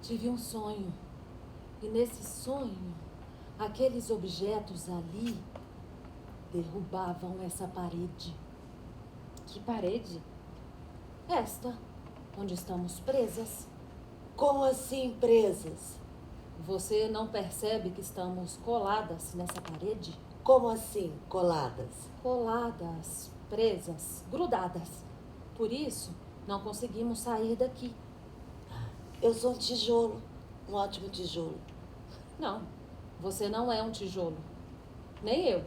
Tive um sonho. E nesse sonho, aqueles objetos ali derrubavam essa parede. Que parede? Esta, onde estamos presas. Como assim presas? Você não percebe que estamos coladas nessa parede? Como assim coladas? Coladas, presas, grudadas. Por isso, não conseguimos sair daqui. Eu sou um tijolo, um ótimo tijolo. Não, você não é um tijolo. Nem eu,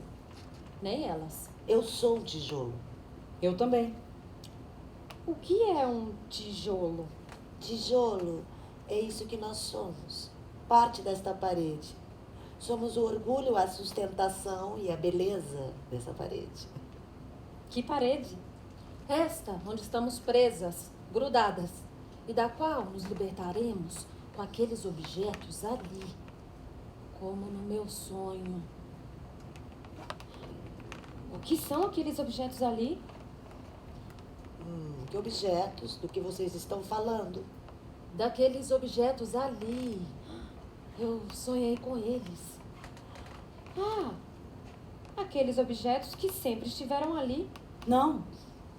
nem elas. Eu sou um tijolo. Eu também. O que é um tijolo? Tijolo é isso que nós somos. Parte desta parede. Somos o orgulho, a sustentação e a beleza dessa parede. Que parede? Esta, onde estamos presas, grudadas, e da qual nos libertaremos com aqueles objetos ali, como no meu sonho. O que são aqueles objetos ali? Que objetos do que vocês estão falando? Daqueles objetos ali. Eu sonhei com eles. Ah, aqueles objetos que sempre estiveram ali. Não.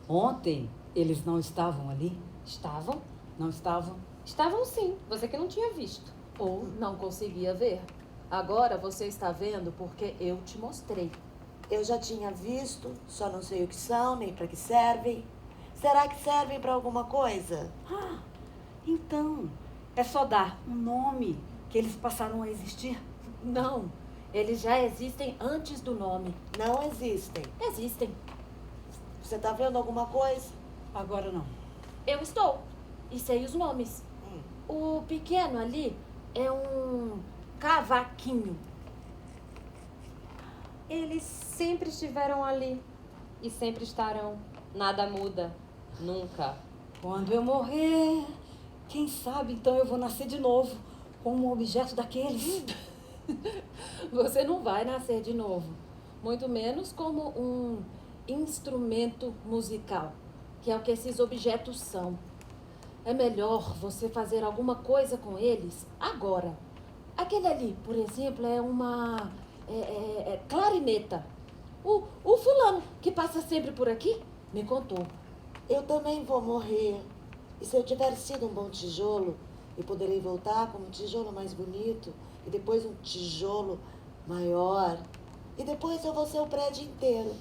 Ontem eles não estavam ali. Estavam? Não estavam. Estavam sim, você que não tinha visto. Ou não conseguia ver. Agora você está vendo porque eu te mostrei. Eu já tinha visto, só não sei o que são, nem para que servem. Será que servem para alguma coisa? Então, é só dar um nome que eles passaram a existir. Não, eles já existem antes do nome. Não existem. Existem. Você está vendo alguma coisa? Agora não. Eu estou. E sei os nomes. O pequeno ali é um cavaquinho. Eles sempre estiveram ali e sempre estarão. Nada muda. Nunca. Quando eu morrer, quem sabe então eu vou nascer de novo como um objeto daqueles. Você não vai nascer de novo. Muito menos como um instrumento musical, que é o que esses objetos são. É melhor você fazer alguma coisa com eles agora. Aquele ali, por exemplo, é uma clarineta. O fulano que passa sempre por aqui me contou. Eu também vou morrer. E se eu tiver sido um bom tijolo, eu poderei voltar como um tijolo mais bonito, e depois um tijolo maior. E depois eu vou ser o prédio inteiro.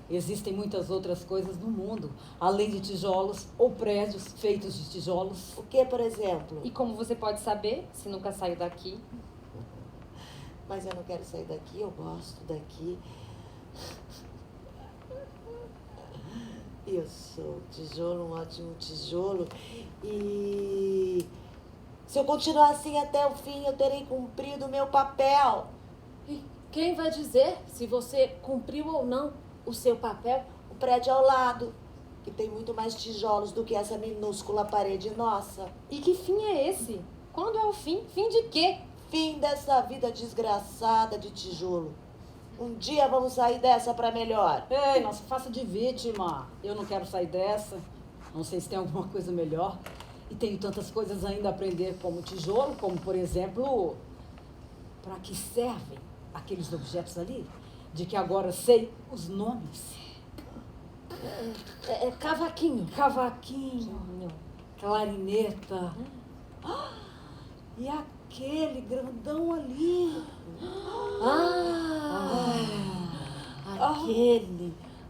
Existem muitas outras coisas no mundo, além de tijolos ou prédios feitos de tijolos. O que, por exemplo? E como você pode saber, se nunca saiu daqui? Mas eu não quero sair daqui, eu gosto daqui. Eu sou um tijolo, um ótimo tijolo. E se eu continuar assim até o fim, eu terei cumprido o meu papel. E quem vai dizer se você cumpriu ou não o seu papel? O prédio ao lado, que tem muito mais tijolos do que essa minúscula parede nossa. E que fim é esse? Quando é o fim? Fim de quê? Fim dessa vida desgraçada de tijolo. Um dia vamos sair dessa para melhor. Ei, não se faça de vítima. Eu não quero sair dessa. Não sei se tem alguma coisa melhor. E tenho tantas coisas ainda a aprender como tijolo, como, por exemplo, para que servem aqueles objetos ali, de que agora sei os nomes. Cavaquinho. Cavaquinho, clarineta. E aquele grandão ali.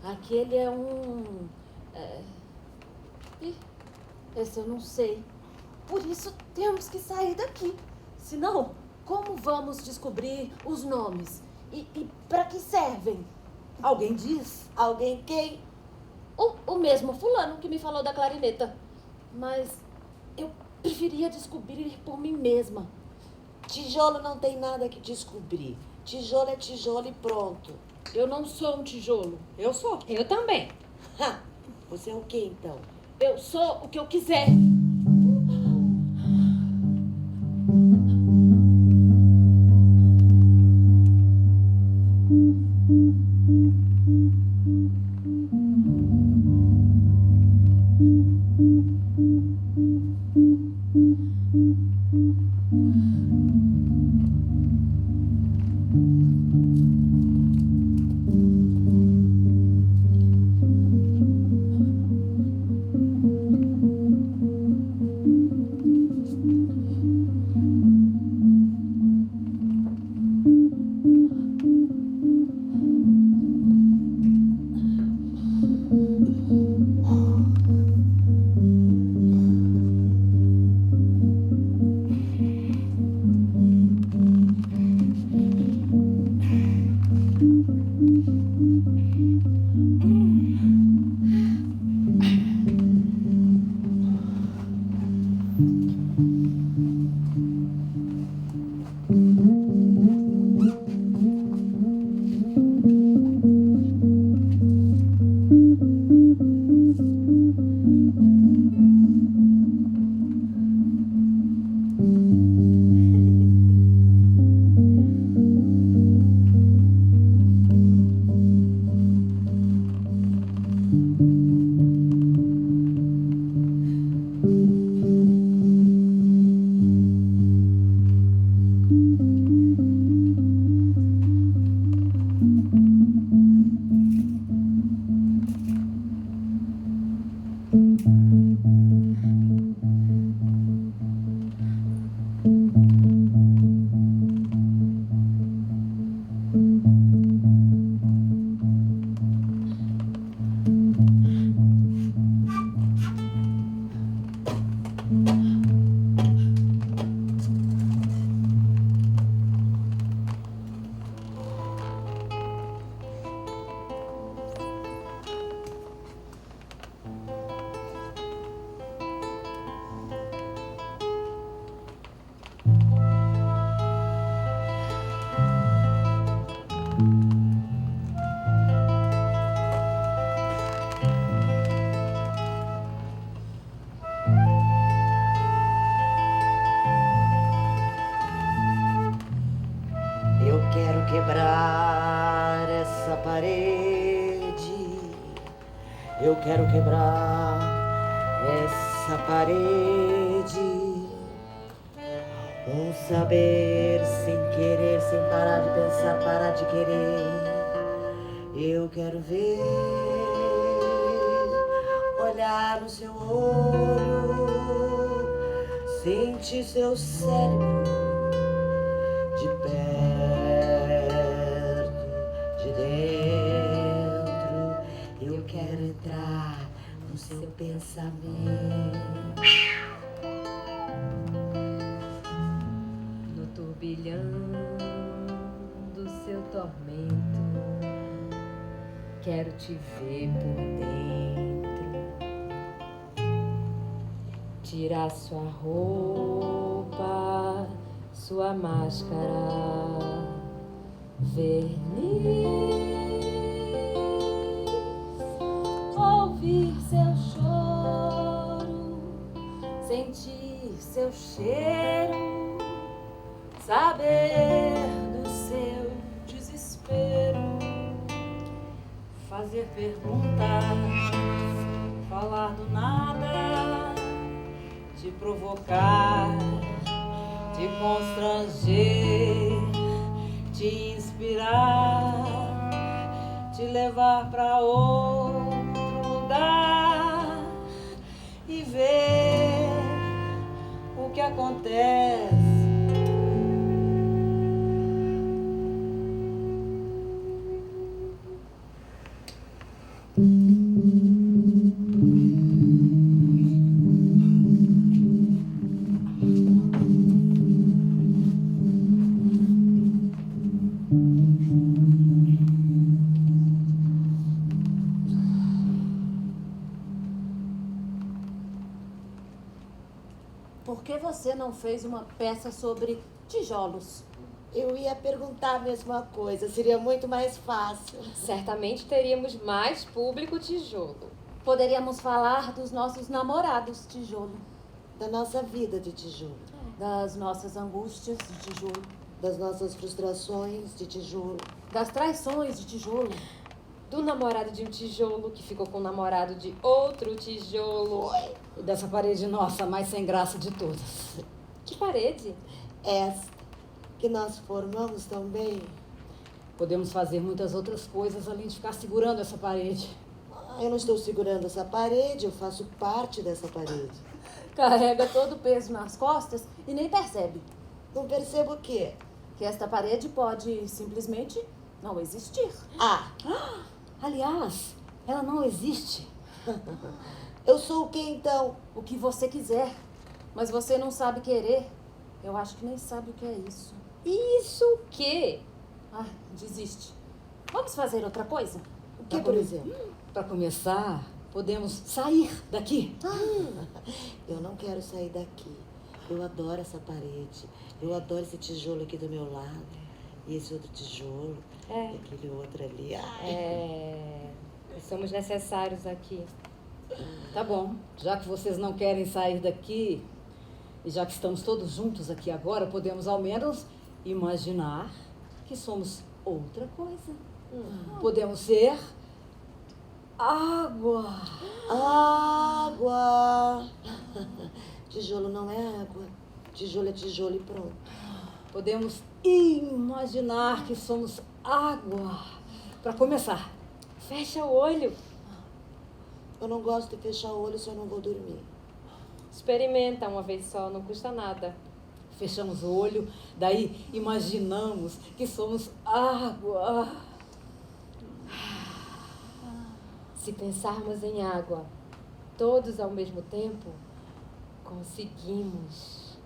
Aquele é um... Esse eu não sei. Por isso temos que sair daqui. Senão, como vamos descobrir os nomes? E para que servem? Alguém diz? Alguém quem? O mesmo fulano que me falou da clarineta. Mas eu preferia descobrir por mim mesma. Tijolo não tem nada que descobrir. Tijolo é tijolo e pronto. Eu não sou um tijolo. Eu sou. Eu também. Você é o quê, então? Eu sou o que eu quiser. Eu quero quebrar essa parede. Um saber sem querer, sem parar de pensar, parar de querer. Eu quero ver, olhar no seu olho, sentir seu cérebro de perto, de dentro. Eu quero entrar no seu pensamento. No turbilhão do seu tormento, quero te ver por dentro. Tirar sua roupa, sua máscara, verniz. Ouvir seu choro, sentir seu cheiro, saber do seu desespero, Fazer perguntas, falar do nada, te provocar, te constranger, te inspirar, te levar pra outro lugar e ver o que acontece. Por que você não fez uma peça sobre tijolos? Eu ia perguntar a mesma coisa, seria muito mais fácil. Certamente teríamos mais público tijolo. Poderíamos falar dos nossos namorados tijolo, Da nossa vida de tijolo, das nossas angústias de tijolo, das nossas frustrações de tijolo. das traições de tijolo. Do namorado de um tijolo que ficou com o namorado de outro tijolo. E dessa parede nossa, mais sem graça de todas. Que parede? Esta que nós formamos também. Podemos fazer muitas outras coisas além de ficar segurando essa parede. Eu não estou segurando essa parede, eu faço parte dessa parede. Carrega todo o peso nas costas e nem percebe Não percebo o quê? que esta parede pode simplesmente não existir. Ah, Aliás, ela não existe. eu sou o quê então? O que você quiser, mas você não sabe querer. Eu acho que nem sabe o que é isso. Isso o quê? Ai, desiste. Vamos fazer outra coisa? O que, por exemplo? Para começar, podemos sair daqui. Eu não quero sair daqui. Eu adoro essa parede. Eu adoro esse tijolo aqui do meu lado. E esse outro tijolo. É. E aquele outro ali. Ai. Somos necessários aqui. Tá bom, já que vocês não querem sair daqui, e já que estamos todos juntos aqui agora, podemos ao menos imaginar que somos outra coisa. Podemos ser água. Água! Tijolo não é água. Tijolo é tijolo e pronto. Podemos imaginar que somos água. Para começar, Fecha o olho. Eu não gosto de fechar o olho se eu não vou dormir. Experimenta uma vez só, não custa nada. fechamos o olho, daí imaginamos que somos água. Se pensarmos em água, todos ao mesmo tempo, conseguimos.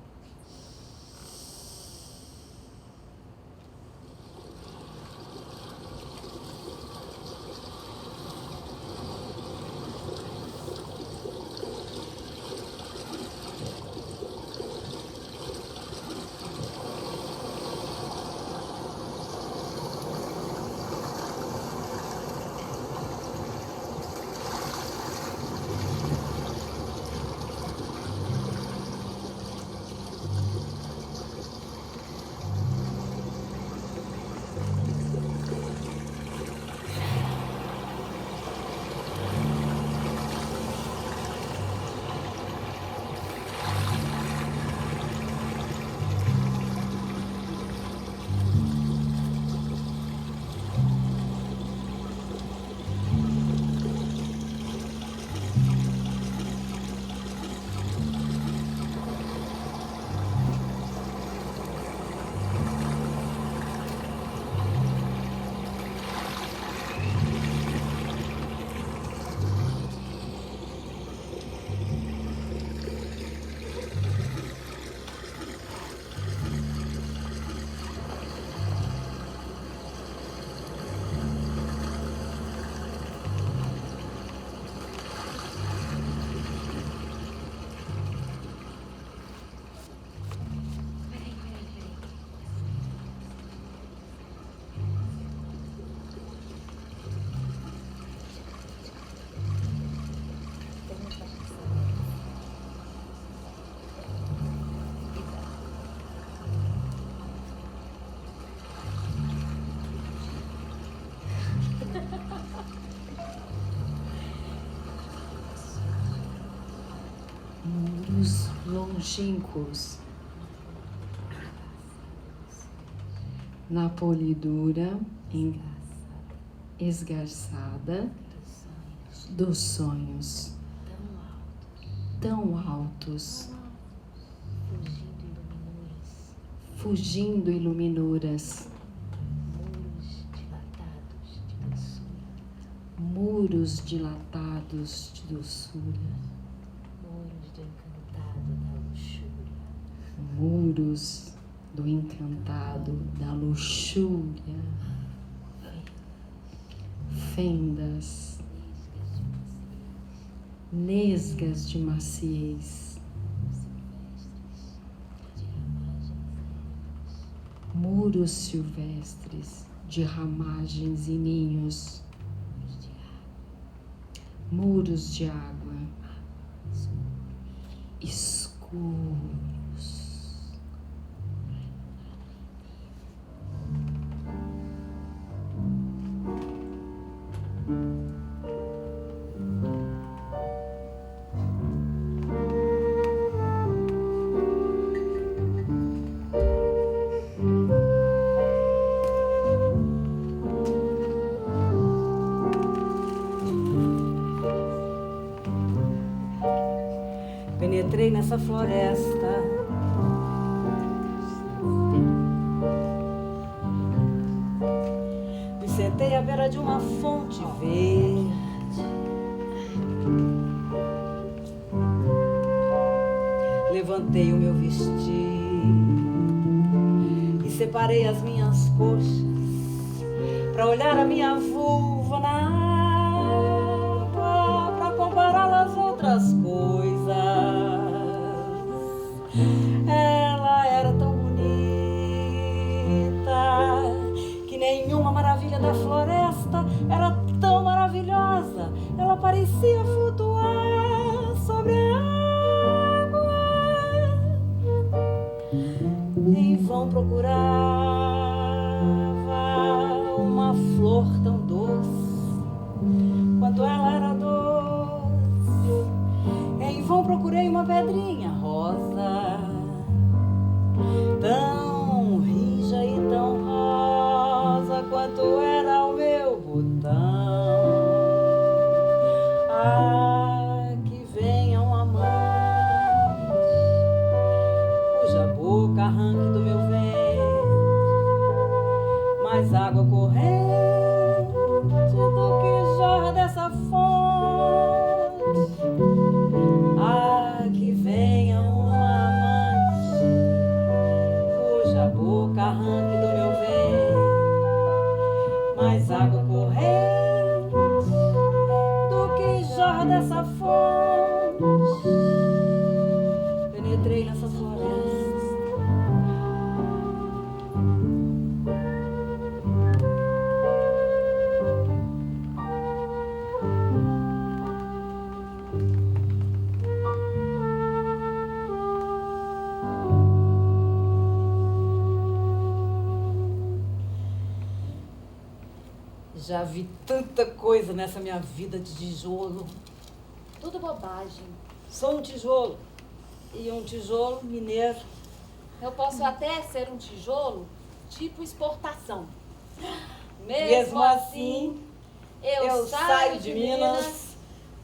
muros longínquos, na polidura esgarçada dos sonhos tão altos, fugindo iluminuras, muros dilatados de doçura, muros do encantado da luxúria, fendas, nesgas de maciez, muros silvestres de ramagens e ninhos, muros de água escuros. Penetrei nessa floresta, me sentei à beira de uma fonte verde, levantei o meu vestido e separei as minhas coxas para olhar a minha vulva na água, para compará-la às outras coisas. Ela era tão bonita que nenhuma maravilha da floresta era tão maravilhosa. Ela parecia flutuar sobre a água. Em vão procurava uma flor tão doce quanto ela era doce. Em vão procurei uma pedrinha rosa, tão rija e tão rosa quanto era o meu botão. Ah, que venha um amante cuja boca arranque do meu ventre mais água corrente do que jorra dessa fonte. Ah, que venha um amante cuja boca arranque do meu ventre mais água corrente do que jorra dessa fonte. Penetrei nessa floresta, já vi tanta coisa nessa minha vida de tijolo. Tudo bobagem. Sou um tijolo, e um tijolo mineiro. Eu posso até ser um tijolo tipo exportação. Mesmo assim, eu saio de Minas,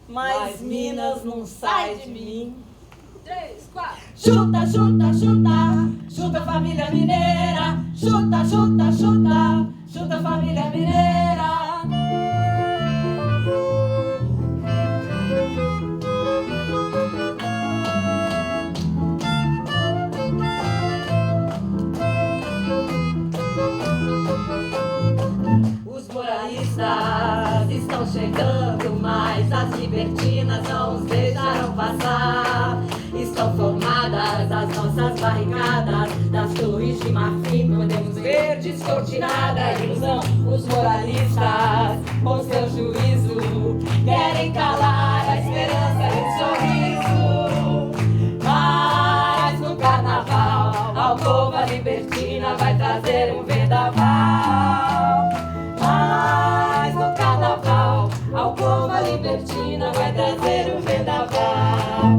mas Minas não sai de mim. 3, 4. Chuta, chuta, chuta, chuta família mineira. Chuta, chuta, chuta, chuta família mineira. Os moralistas estão chegando, mas as libertinas não os deixaram passar. Estão formadas as nossas barricadas, das torres de marfim podemos ver descortinada a ilusão. Os moralistas, com seu juízo, querem calar a esperança e o sorriso. Mas no carnaval, a alcova libertina vai trazer um vendaval. Mas no carnaval, a alcova libertina vai trazer um vendaval.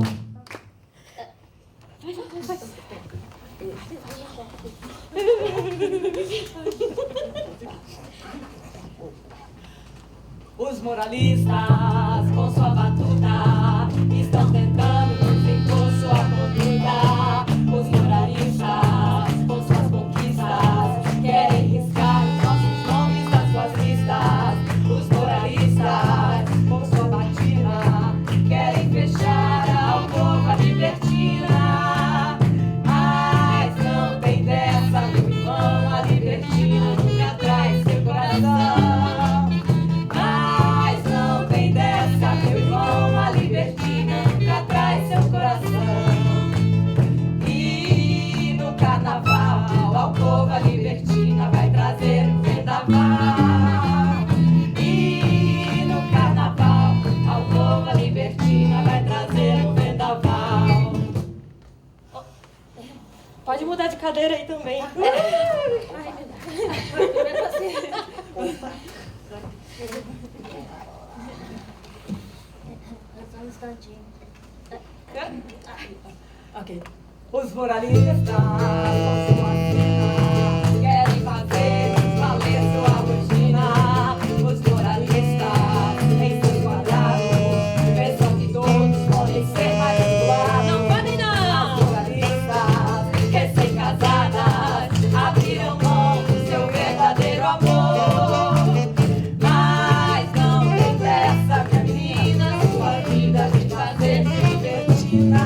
moralistas, com sua batuta, estão tentando nos impor sua conduta. Os moralistas, com suas conquistas, querem riscar os nossos nomes das suas listas. Os moralistas, com sua batida, querem fechar a alcova libertina. Mas não tem dessa, meu irmão, a libertina nunca traz seu coração. Mas não tem dessa, meu irmão, a libertina nunca traz seu coração. E no carnaval, a alcova libertina vai trazer um vendaval. E no carnaval, a alcova libertina vai trazer um vendaval. Pode mudar de cadeira aí também. Só um instantinho. Ok. Os moralistas, com sua sina, querem fazer valer sua rotina. Os moralistas, em seus quadrados, pensam que todos podem ser mais iguais. Não podem não! As moralistas, recém-casadas, abriram mão do seu verdadeiro amor. Mas não tem pressa, minha menina, sua vida de fazer libertina.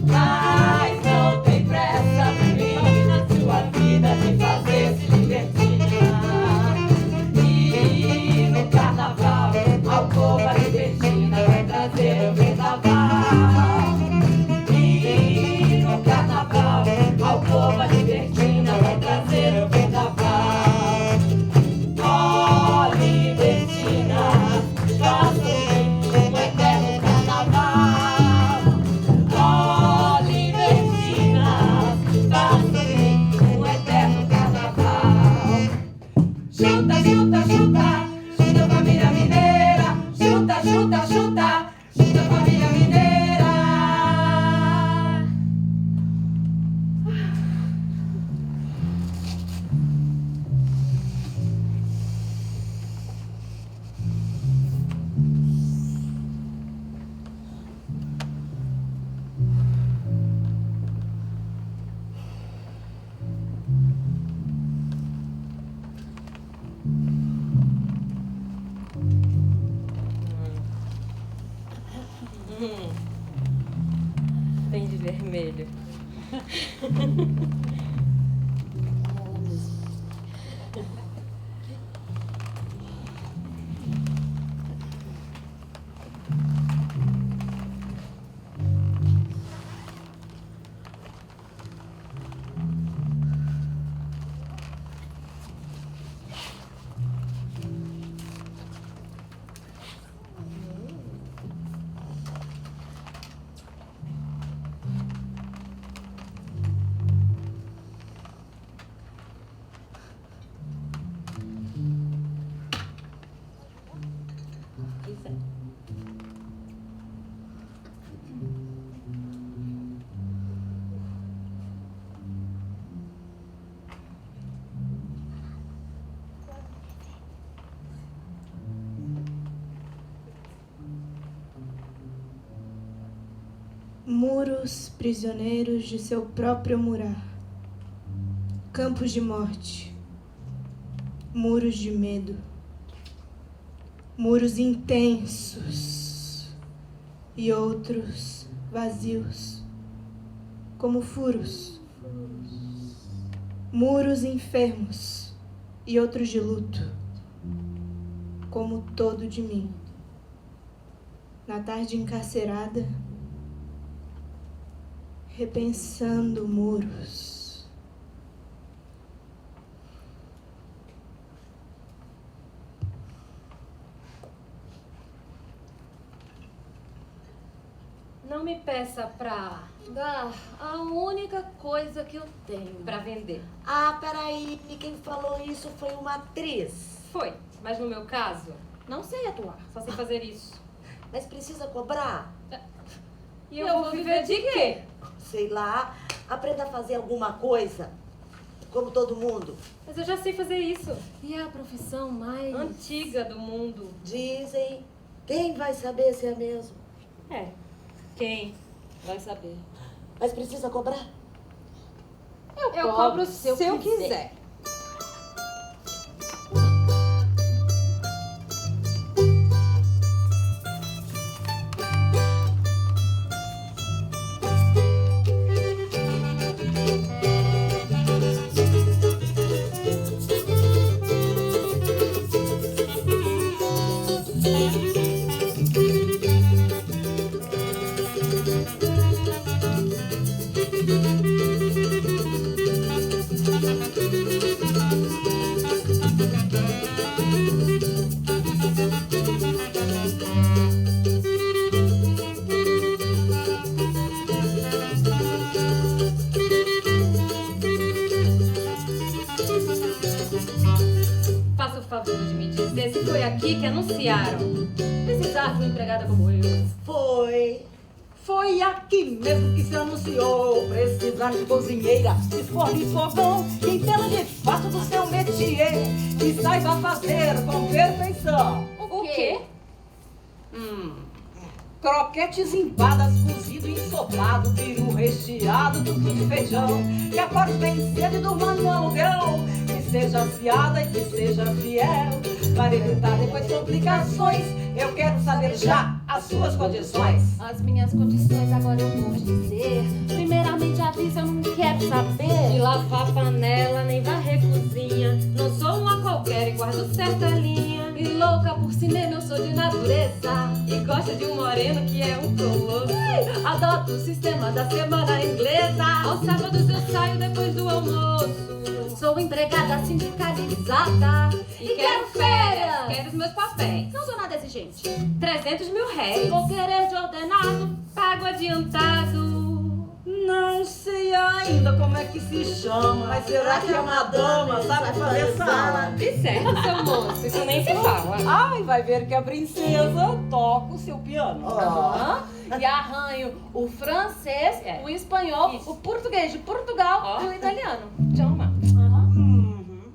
Mas não tem pressa, menina, sua vida de fazer-se libertina. E no carnaval, a alcova libertina vai trazer o vendaval. E no carnaval, a alcova libertina vai trazer o vendaval. Ó, libertina, faça um eterno carnaval. Ó, libertina, faça um eterno carnaval. Chuta, chuta, chuta, chuta família mineira. Chuta, chuta, chuta, chuta família mineira. Tem de vermelho. Muros prisioneiros de seu próprio murar, campos de morte, muros de medo, muros intensos e outros vazios, como furos, muros enfermos e outros de luto, como todo de mim. Na tarde encarcerada, repensando muros. Não me peça pra Dá a única coisa que eu tenho. pra vender. Ah, peraí, quem falou isso foi uma atriz. Foi, mas no meu caso, Não sei atuar. só sei fazer isso. Mas precisa cobrar? E eu vou viver de quê? Sei lá, aprenda a fazer alguma coisa. como todo mundo. Mas eu já sei fazer isso. E é a profissão mais... Antiga do mundo. Dizem, quem vai saber se é mesmo? É. Quem vai saber? Mas precisa cobrar? Eu cobro se eu quiser. Faça o favor de me dizer se foi aqui que anunciaram. Precisar de uma empregada como eu. Foi. Foi aqui mesmo que se anunciou precisar de cozinheira, de forno e fogão, que entenda de fato do seu métier, que saiba fazer com perfeição. O quê? Croquetes empadas, cozido e ensopado, peru recheado, tudo de feijão, que acorde bem cedo e durma no alugão, que seja afiada e que seja fiel, para evitar depois complicações. Eu quero saber já as suas condições. As minhas condições agora eu vou dizer. Primeiramente aviso, eu não quero saber De lavar panela, nem varrer cozinha. Não sou uma qualquer e guardo certa linha. E louca por cinema eu sou de natureza. E gosto de um moreno que é um colosso. Adoto o sistema da semana inglesa. Aos sábados eu saio depois do almoço. Sou empregada sindicalizada. E quero férias, quero os meus papéis. Não sou nada exigente. 300 mil réis. Vou querer de ordenado. Pago adiantado. Não sei ainda como é que se chama, mas será que é uma dama, sabe fazer sala? De certo, seu moço, isso nem se fala. Ai, vai ver que a princesa toca o seu piano. E arranho o francês, É. o espanhol, Isso. o português de Portugal Ó. e o italiano. Chama.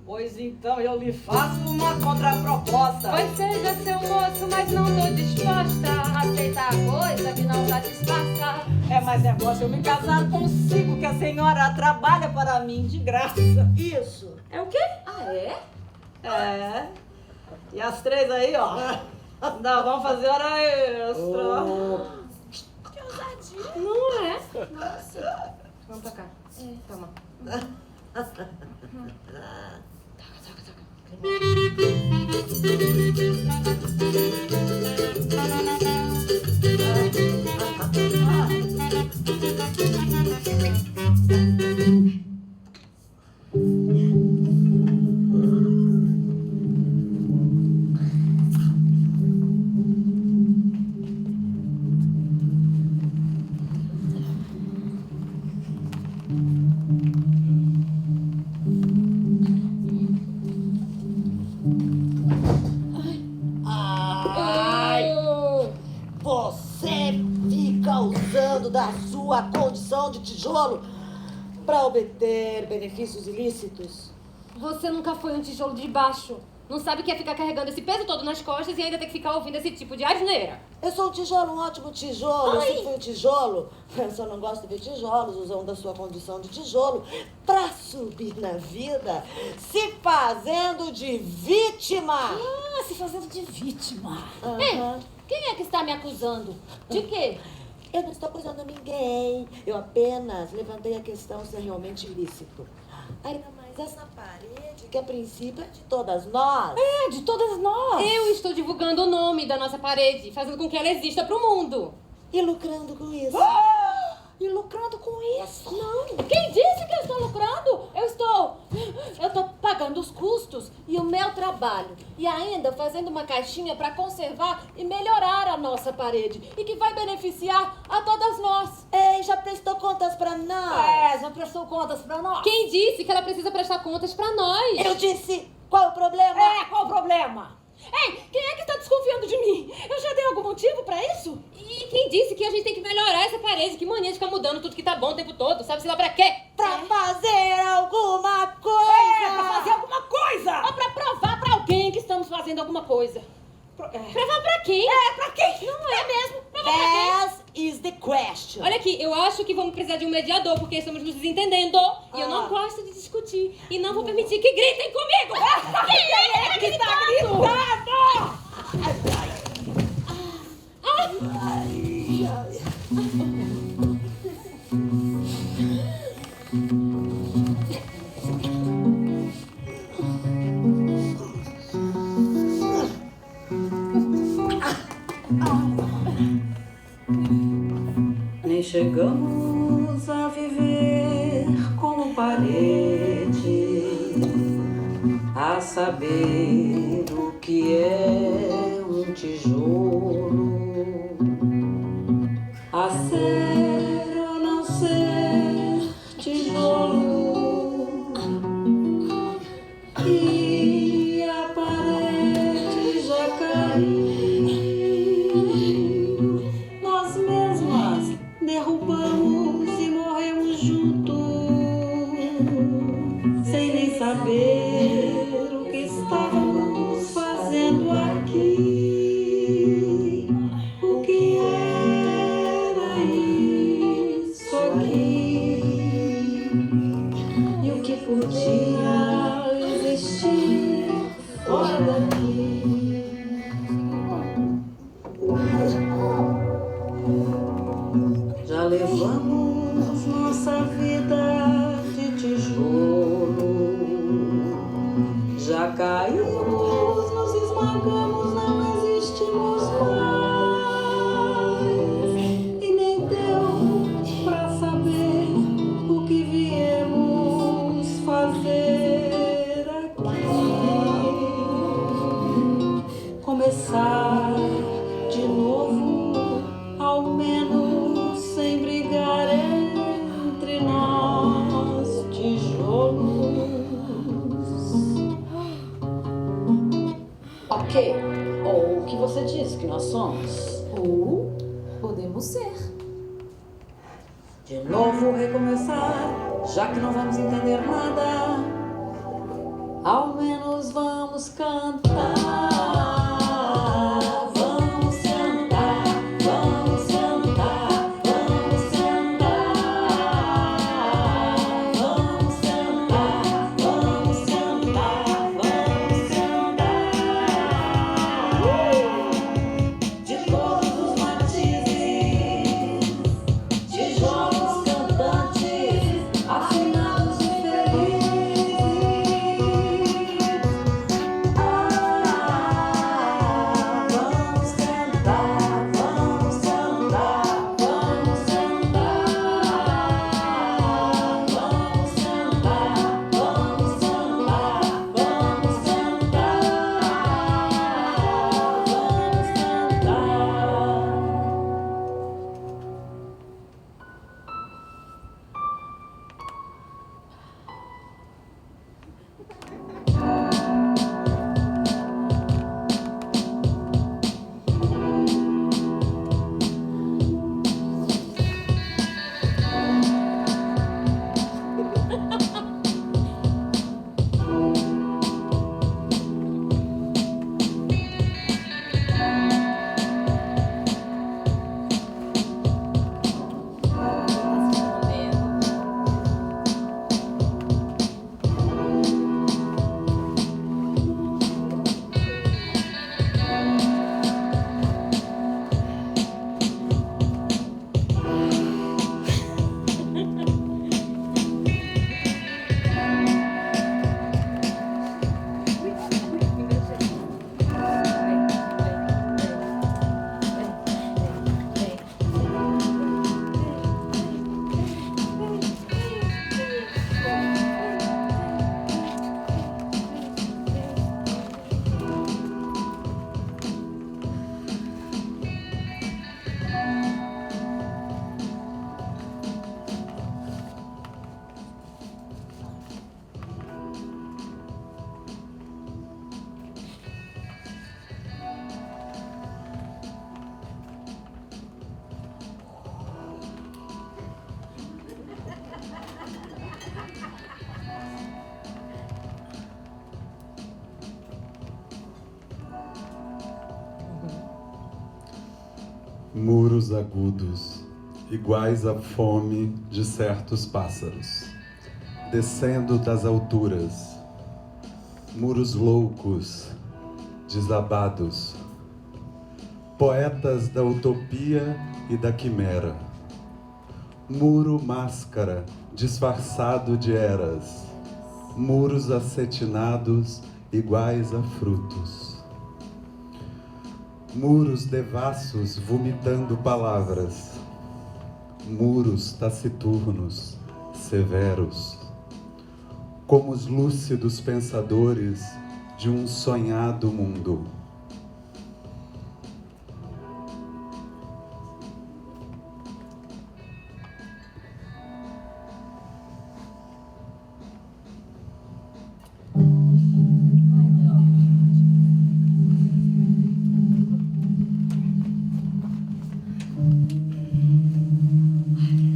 Pois então eu lhe faço uma contraproposta. Pois seja, seu moço, mas não tô disposta. Aceitar a coisa que não satisfaça. É mais negócio eu me casar consigo, que a senhora trabalha para mim de graça. Isso. É o quê? Ah, é? É. E as três aí, ó. Ainda vão fazer hora extra. Não é? Nossa. Vamos pra cá. Toma. Ai, você fica usando da sua condição de tijolo para obter benefícios ilícitos. Você nunca foi um tijolo de baixo. Não sabe o que é ficar carregando esse peso todo nas costas e ainda ter que ficar ouvindo esse tipo de asneira. Eu sou um tijolo, um ótimo tijolo. Eu sempre fui um tijolo. Eu só não gosto de ver tijolos usando a sua condição de tijolo pra subir na vida, se fazendo de vítima. Ah, se fazendo de vítima. Aham. Quem é que está me acusando? De quê? Eu não estou acusando ninguém. Eu apenas levantei a questão se é realmente ilícito. Ainda mais essa parede, que a princípio é de todas nós. É, de todas nós. Eu estou divulgando o nome da nossa parede, fazendo com que ela exista pro mundo. E lucrando com isso. E lucrando com isso? Não. Quem disse que eu estou lucrando? Eu estou pagando os custos e o meu trabalho. E ainda fazendo uma caixinha para conservar e melhorar a nossa parede. E que vai beneficiar a todas nós. Ei, já prestou contas pra nós? Já prestou contas para nós? Quem disse que ela precisa prestar contas pra nós? Eu disse, qual o problema? Qual o problema? Ei, quem é que está desconfiando de mim? Eu já dei algum motivo para isso? E quem disse que a gente tem que melhorar essa parede? Que mania de ficar mudando tudo que tá bom o tempo todo, sabe-se lá pra quê? Pra fazer alguma coisa. coisa. Provar pra quem? Pra quem? Não é mesmo? Provar pra quem? That is the question. Olha aqui, eu acho que vamos precisar de um mediador, porque estamos nos desentendendo. E eu não gosto de discutir. E não vou permitir que gritem comigo. Quem é que tá gritando? Nem chegamos a viver como parede, a saber o que é um tijolo, a ser ou não ser tijolo, e a parede já caiu. Nós mesmas derrubamos e morremos juntos, sem nem saber o que estávamos fazendo aqui. O que era isso aqui? E o que podia existir fora daqui? Já levamos nossa vida de tijolo, já caímos, nos esmagamos, não existimos mais. E nem deu pra saber o que viemos fazer aqui. Começar de novo, ao menos sem brigar entre nós, tijolos. Ok. Ou o que você disse que nós somos? Ou podemos ser. De novo recomeçar, já que não vamos entender nada, ao menos vamos cantar. Vamos cantar, vamos cantar, vamos cantar. Vamos cantar, vamos cantar, vamos cantar. De todos os matizes, tijolos cantantes, afinados e felizes. Muros agudos, iguais à fome de certos pássaros, descendo das alturas. Muros loucos, desabados, poetas da utopia e da quimera. Muro máscara, disfarçado de eras. Muros acetinados, iguais a frutos. Muros devassos, vomitando palavras. Muros taciturnos, severos. Como os lúcidos pensadores de um sonhado mundo.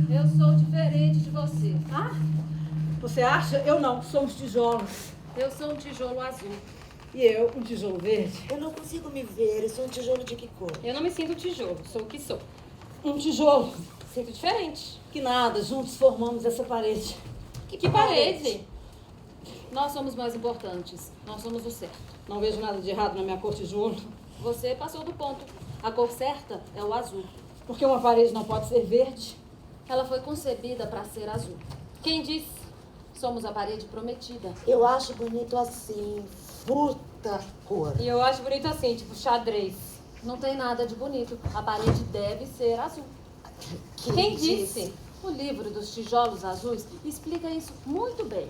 Eu sou diferente de você. Ah, você acha? Eu não, somos tijolos. Eu sou um tijolo azul. E eu, um tijolo verde. Eu não consigo me ver. Eu sou um tijolo de que cor? Eu não me sinto tijolo, sou o que sou. Um tijolo. Sinto diferente. Que nada, juntos formamos essa parede. Que parede? Nós somos mais importantes. Nós somos o certo. Não vejo nada de errado na minha cor tijolo. Você passou do ponto. A cor certa é o azul. Porque uma parede não pode ser verde. Ela foi concebida para ser azul. Quem disse? Somos a parede prometida. Eu acho bonito assim. Furta cor. E eu acho bonito assim, tipo xadrez. Não tem nada de bonito. A parede deve ser azul. Quem disse? O livro dos tijolos azuis explica isso muito bem.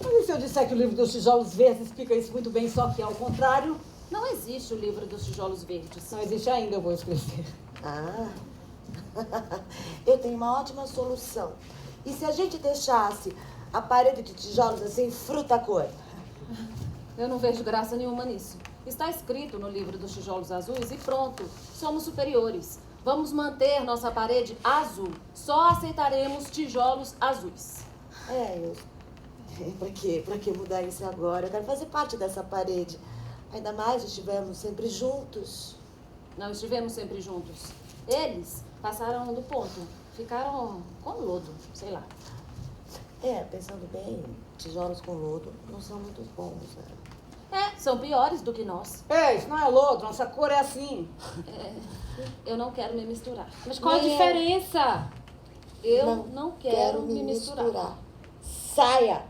Mas e se eu disser que o livro dos tijolos verdes explica isso muito bem, só que ao contrário? Não existe o livro dos tijolos verdes. Não existe ainda, eu vou escrever. Ah, eu tenho uma ótima solução. E se a gente deixasse a parede de tijolos assim, fruta cor? Eu não vejo graça nenhuma nisso. Está escrito no livro dos tijolos azuis e pronto. Somos superiores. Vamos manter nossa parede azul. Só aceitaremos tijolos azuis. Pra que mudar isso agora? Eu quero fazer parte dessa parede. Ainda mais estivemos sempre juntos. Não estivemos sempre juntos. Eles passaram do ponto. Ficaram com lodo, sei lá. Pensando bem, tijolos com lodo não são muito bons, né? São piores do que nós. Ei, isso não é lodo, nossa cor é assim. Eu não quero me misturar. Mas qual a diferença? Eu não quero me misturar. Saia!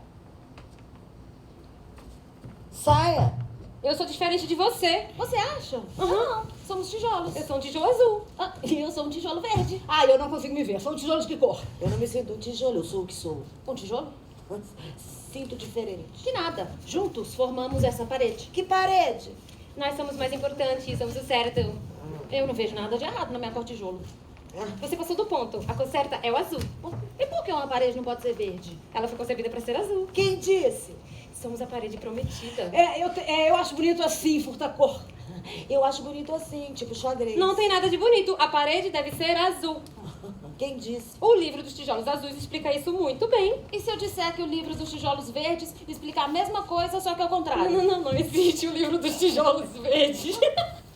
Saia! Eu sou diferente de você. Você acha? Não, somos tijolos. Eu sou um tijolo azul. E eu sou um tijolo verde. Ah, eu não consigo me ver. São tijolos de que cor? Eu não me sinto um tijolo, eu sou o que sou. Um tijolo? Sinto diferente. Que nada. Juntos formamos essa parede. Que parede? Nós somos mais importantes, somos o certo. Eu não vejo nada de errado na minha cor tijolo. Você passou do ponto. A cor certa é o azul. E por que uma parede não pode ser verde? Ela foi concebida para ser azul. Quem disse? Somos a parede prometida. Eu acho bonito assim, furta cor. Eu acho bonito assim, tipo xadrez. Não tem nada de bonito. A parede deve ser azul. Quem disse? O livro dos tijolos azuis explica isso muito bem. E se eu disser que o livro dos tijolos verdes explica a mesma coisa, só que ao contrário? Não existe o livro dos tijolos verdes.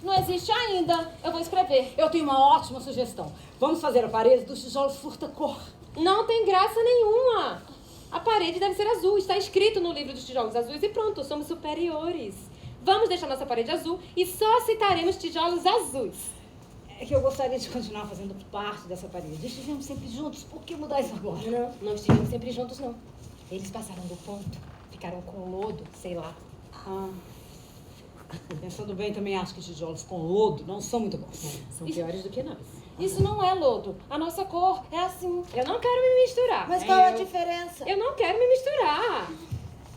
Não existe ainda. Eu vou escrever. Eu tenho uma ótima sugestão. Vamos fazer a parede dos tijolos furta cor. Não tem graça nenhuma. A parede deve ser azul. Está escrito no livro dos tijolos azuis e pronto, somos superiores. Vamos deixar nossa parede azul e só aceitaremos tijolos azuis. É que eu gostaria de continuar fazendo parte dessa parede. Estivemos sempre juntos. Por que mudar isso agora? Não estivemos sempre juntos, não. Eles passaram do ponto, ficaram com lodo, sei lá. Pensando bem, também acho que tijolos com lodo não são muito bons. São piores do que nós. Isso não é lodo. A nossa cor é assim. Eu não quero me misturar. Mas qual é a diferença? Eu não quero me misturar.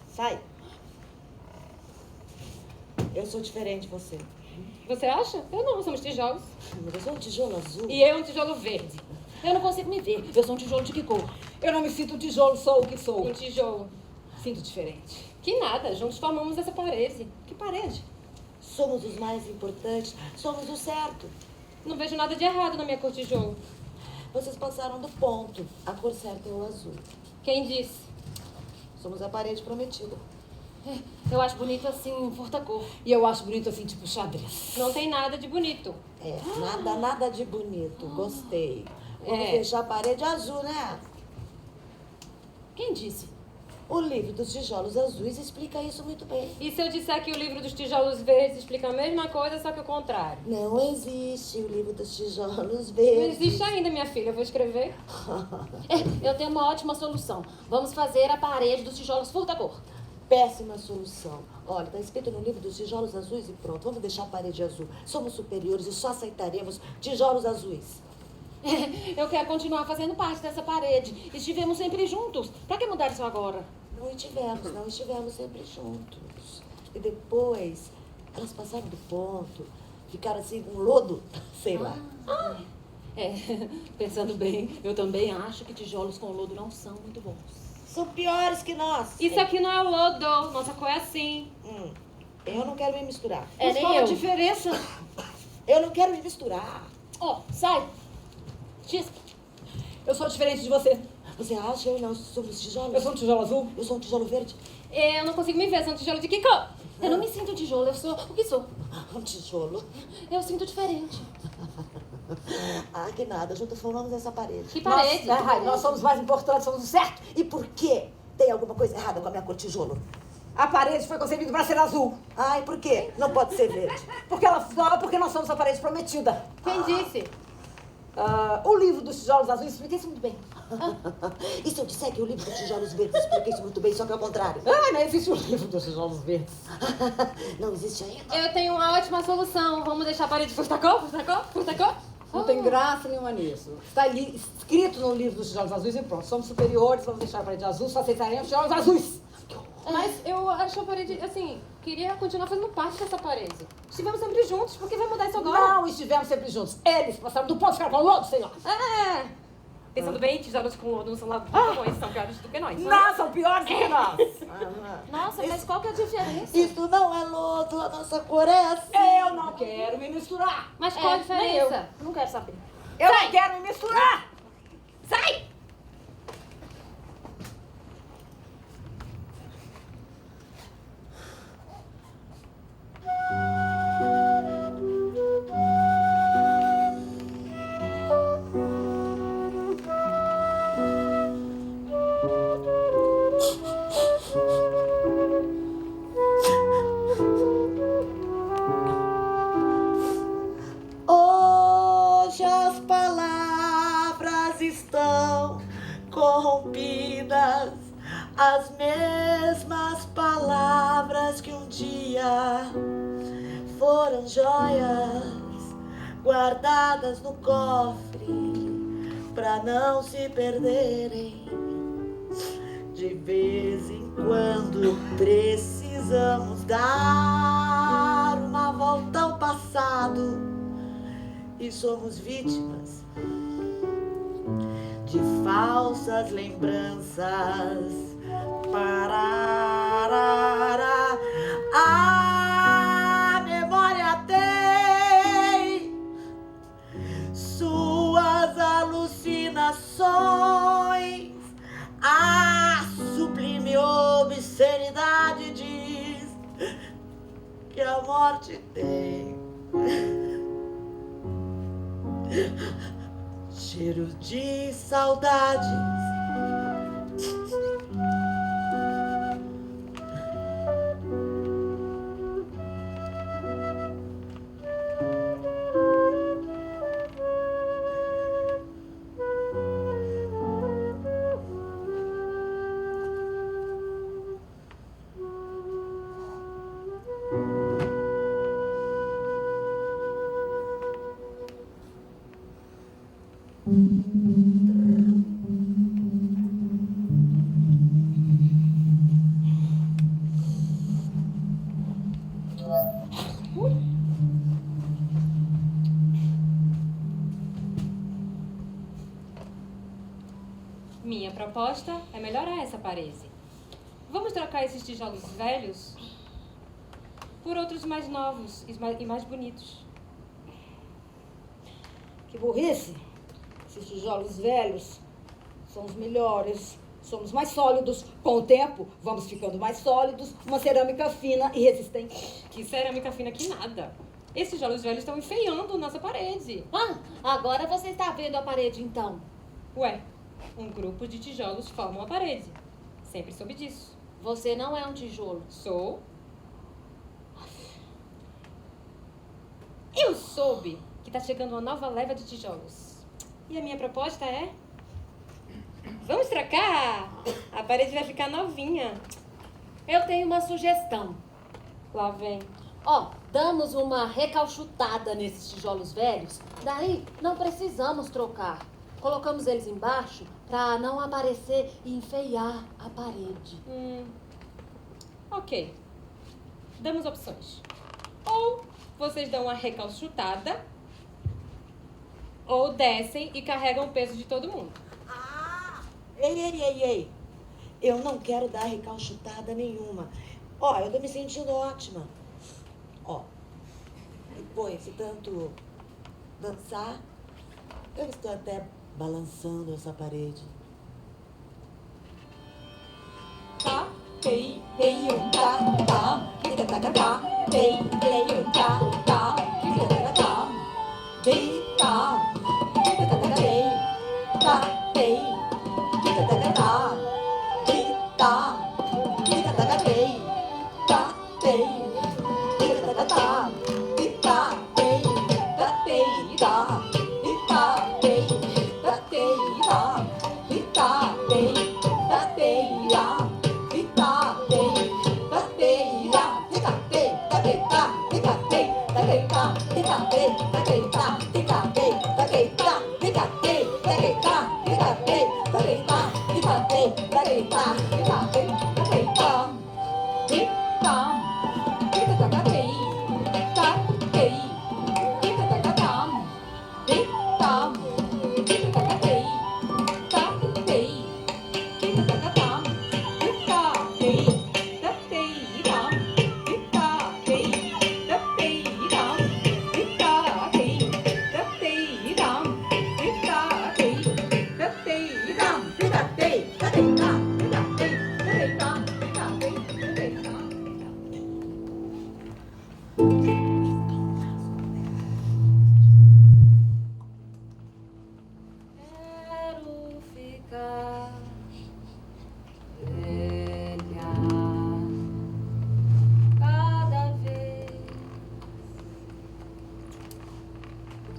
Sai. Eu sou diferente de você. Você acha? Eu não, somos tijolos. Mas eu sou um tijolo azul. E eu um tijolo verde. Eu não consigo me ver. Eu sou um tijolo de que cor? Eu não me sinto um tijolo, sou o que sou. Um tijolo. Sinto diferente. Que nada, juntos formamos essa parede. Que parede? Somos os mais importantes. Somos o certo. Não vejo nada de errado na minha cor tijolo. Vocês passaram do ponto. A cor certa é o azul. Quem disse? Somos a parede prometida. Eu acho bonito assim, furta-cor. E eu acho bonito assim, tipo xadrez. Não tem nada de bonito. É, nada de bonito. Gostei. Vamos deixar a parede azul, né? Quem disse? O livro dos tijolos azuis explica isso muito bem. E se eu disser que o livro dos tijolos verdes explica a mesma coisa, só que o contrário? Não existe o livro dos tijolos Não verdes. existe ainda, minha filha. Eu vou escrever. Eu tenho uma ótima solução. Vamos fazer a parede dos tijolos furta-cor. Péssima solução. Olha, tá escrito no livro dos tijolos azuis e pronto. Vamos deixar a parede azul. Somos superiores e só aceitaremos tijolos azuis. Eu quero continuar fazendo parte dessa parede. Estivemos sempre juntos. Pra que mudar isso agora? Não estivemos sempre juntos. E depois, elas passaram do ponto, ficaram assim com lodo, sei lá. Pensando bem, eu também acho que tijolos com lodo não são muito bons. São piores que nós. Isso aqui não é o lodo. Nossa cor é assim. Eu não quero me misturar. É, nem qual a eu. diferença? Eu não quero me misturar. Ó, sai. X. Eu sou diferente de você. Você acha? Eu não somos tijolos? Eu sou um tijolo azul. Eu sou um tijolo verde. Eu não consigo me ver. Sou um tijolo de que cor? Eu não me sinto tijolo, eu sou o que sou. Um tijolo? Eu sinto diferente. Ah, que nada. Juntos formamos essa parede. Que parede? Nós somos mais importantes, somos o certo. E por quê? Tem alguma coisa errada com a minha cor tijolo? A parede foi concebida para ser azul. Ai, por quê? Não pode ser verde. Porque nós somos a parede prometida. Quem disse? O livro dos tijolos azuis explica isso muito bem. E se eu disser que o livro dos tijolos verdes explica isso muito bem, só que ao contrário? Não existe o livro dos tijolos verdes. Não existe ainda? Eu tenho uma ótima solução. Vamos deixar a parede furta-cor? Furta-cor? Furta-cor? Não tem graça nenhuma nisso. Está ali escrito no livro dos tijolos azuis e pronto. Somos superiores, vamos deixar a parede azul, só aceitaremos tijolos azuis. Mas eu acho a parede, assim, queria continuar fazendo parte dessa parede. Estivemos sempre juntos, por que vai mudar isso agora? Não estivemos sempre juntos. Eles passaram do ponto, ficaram com lodo, sei lá. Pensando bem, tijolos com lodo não são lá bons, são piores do que nós. Não, são piores que nós. Nossa, mas qual que é a diferença? Isso não é lodo, a nossa cor é assim. Eu não quero me misturar. Mas qual a Nem diferença? eu. Não quero saber. Eu não quero me misturar. Sai! Hoje as palavras estão corrompidas, as mesmas palavras que um dia foram joias guardadas no cofre pra não se perderem. De vez em quando precisamos dar uma volta ao passado e somos vítimas de falsas lembranças. Pararara. A memória tem suas alucinações. A sublime obscenidade diz que a morte tem cheiro de saudades. Minha proposta é melhorar essa parede. Vamos trocar esses tijolos velhos por outros mais novos e mais bonitos. Que burrice. Esses tijolos velhos são os melhores. Somos mais sólidos. Com o tempo, vamos ficando mais sólidos. Uma cerâmica fina e resistente. Que cerâmica fina que nada. Esses tijolos velhos estão enfeiando nossa parede. Ah, agora você está vendo a parede, então. Ué, um grupo de tijolos forma uma parede. Sempre soube disso. Você não é um tijolo. Sou. Eu soube que tá chegando uma nova leva de tijolos. E a minha proposta é... Vamos trocar! A parede vai ficar novinha. Eu tenho uma sugestão. Lá vem. Ó, damos uma recalchutada nesses tijolos velhos, daí não precisamos trocar. Colocamos eles embaixo para não aparecer e enfeiar a parede. Ok. Damos opções. Ou vocês dão uma recalchutada, ou descem e carregam o peso de todo mundo. Ei. Eu não quero dar recalchutada nenhuma. Ó, eu tô me sentindo ótima. Ó, depois de tanto dançar, eu estou até balançando essa parede. Tá, tei, tei, tá, tá, tica, taca, tá, tei, tei, tá, tá, tica, taca, tá, tei, tá, tica, taca, tei, tá, tei, tica, taca, tá, tei, tá, tica, taca, tei, tá, tei, tica, taca, tá, tei, tá, tei, tá, tei, tá, tei, tá, tei, tá, tei, tá, tei, tá, tei, tá, tei, tá. Quero ficar velha cada vez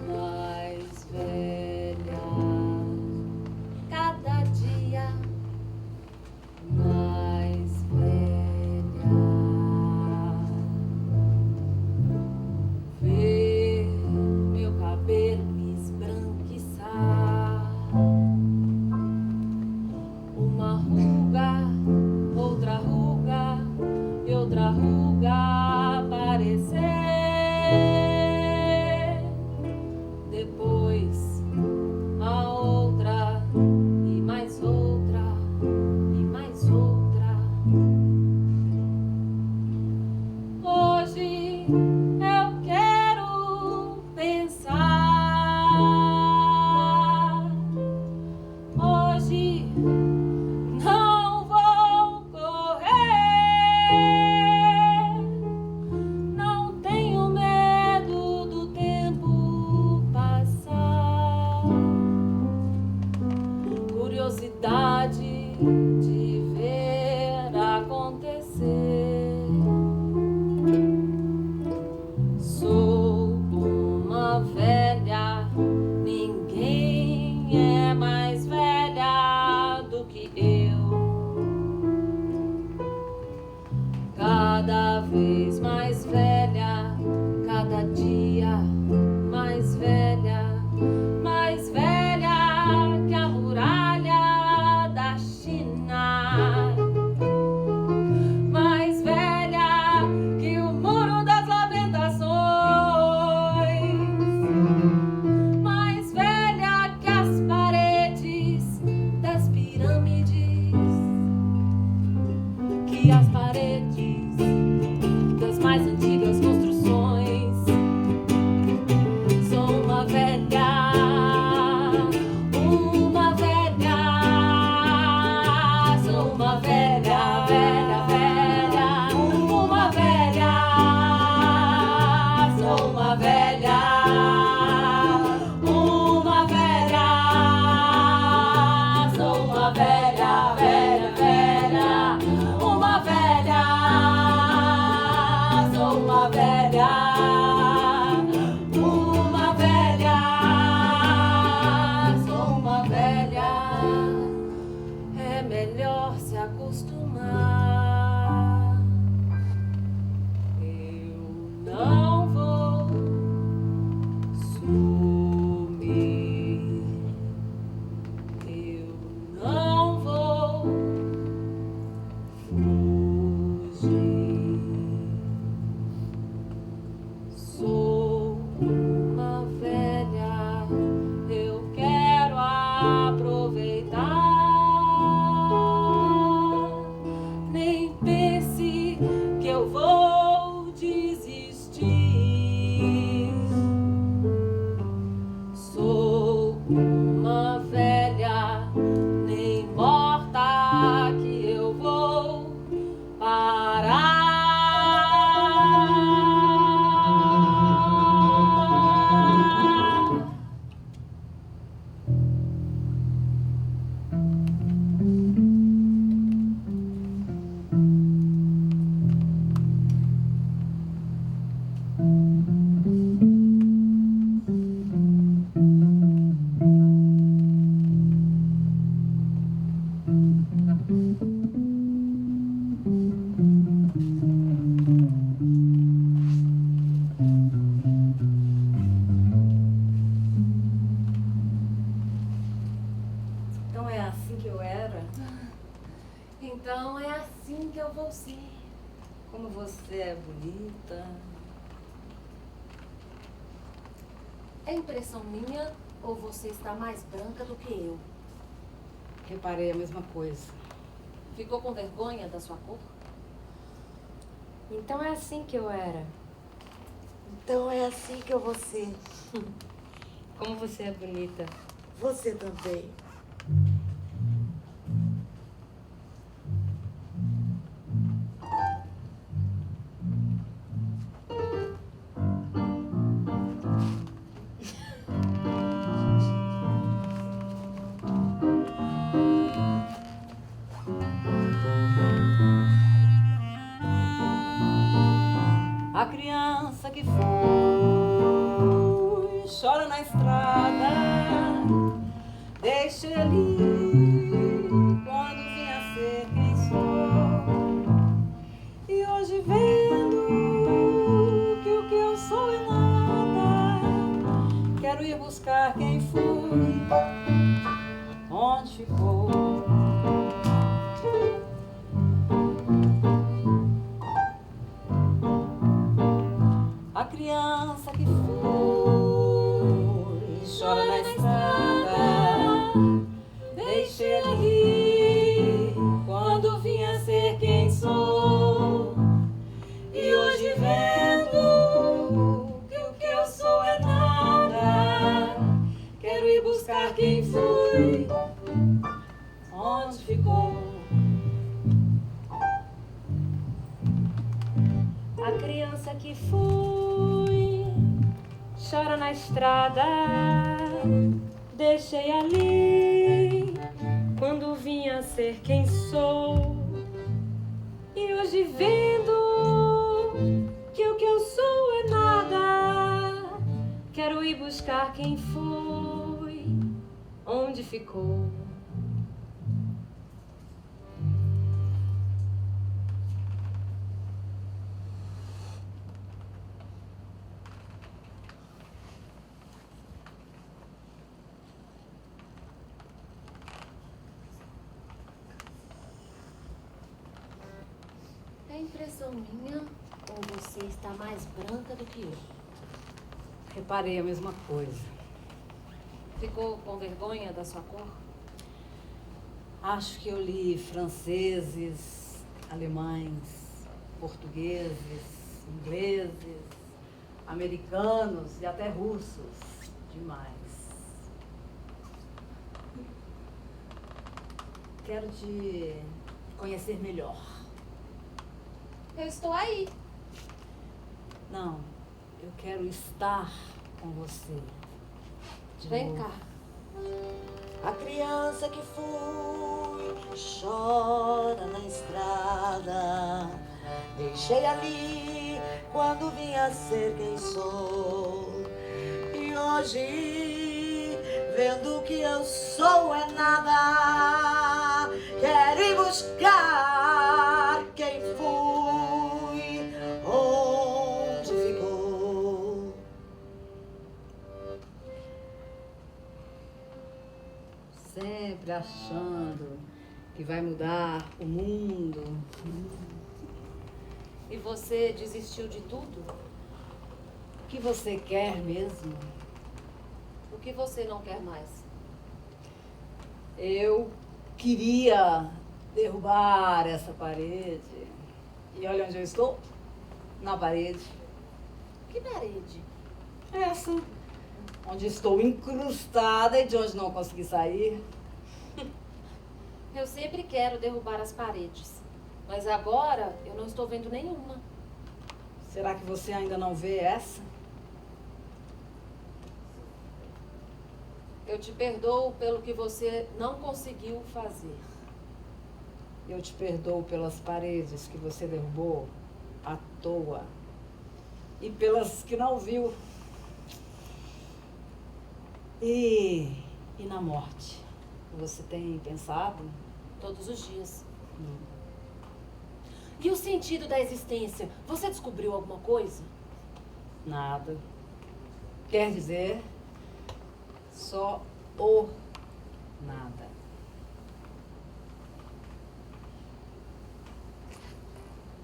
mais velha, cada dia mais velha. Ver meu cabelo esbranquiçar, uma ruga, outra ruga e outra ruga aparecer. Depois a outra e mais outra e mais outra. Hoje eu quero pensar. Hoje não vou correr. Não tenho medo do tempo passar. Curiosidade de ver acontecer. Sou uma velha, ninguém é mais velha do que eu. Cada vez mais velha, cada dia mais velha que a muralha da China. Mais velha que o muro das lamentações, mais velha que as paredes das pirâmides, que as paredes das Então é assim que eu era? Então é assim que eu vou ser. Como você é bonita. É impressão minha ou você está mais branca do que eu? Reparei a mesma coisa. Ficou com vergonha da sua cor? Então é assim que eu era. Então é assim que eu vou ser. Como você é bonita. Você também. A criança que fui chora na estrada, deixa ali quando vim a ser quem sou. E hoje vendo que o que eu sou é nada, quero ir buscar quem fui, onde ficou. A criança que fui chora na estrada, deixei ali quando vim a ser quem sou. E hoje vendo que o que eu sou é nada, quero ir buscar quem fui, onde ficou. A criança que fui chora na estrada, deixei ali quando vim a ser quem sou. E hoje vendo que o que eu sou é nada, quero ir buscar quem foi, onde ficou. É impressão minha ou você está mais branca do que eu? Reparei a mesma coisa. Ficou com vergonha da sua cor? Acho que eu li franceses, alemães, portugueses, ingleses, americanos e até russos. Demais. Quero te conhecer melhor. Eu estou aí. Não, eu quero estar com você. Vem cá. A criança que fui chora na estrada, deixei ali quando vim a ser quem sou. E hoje, vendo que eu sou é nada, quero ir buscar quem fui, onde ficou. Sempre achando que vai mudar o mundo. E você desistiu de tudo? O que você quer mesmo? O que você não quer mais? Eu queria derrubar essa parede. E olha onde eu estou? Na parede. Que parede? Essa. Onde estou incrustada e de onde não consegui sair. Eu sempre quero derrubar as paredes. Mas agora eu não estou vendo nenhuma. Será que você ainda não vê essa? Eu te perdoo pelo que você não conseguiu fazer. Eu te perdoo pelas paredes que você derrubou à toa. E pelas que não viu. E na morte? Você tem pensado? Todos os dias. E o sentido da existência? Você descobriu alguma coisa? Nada. Quer dizer, só o nada.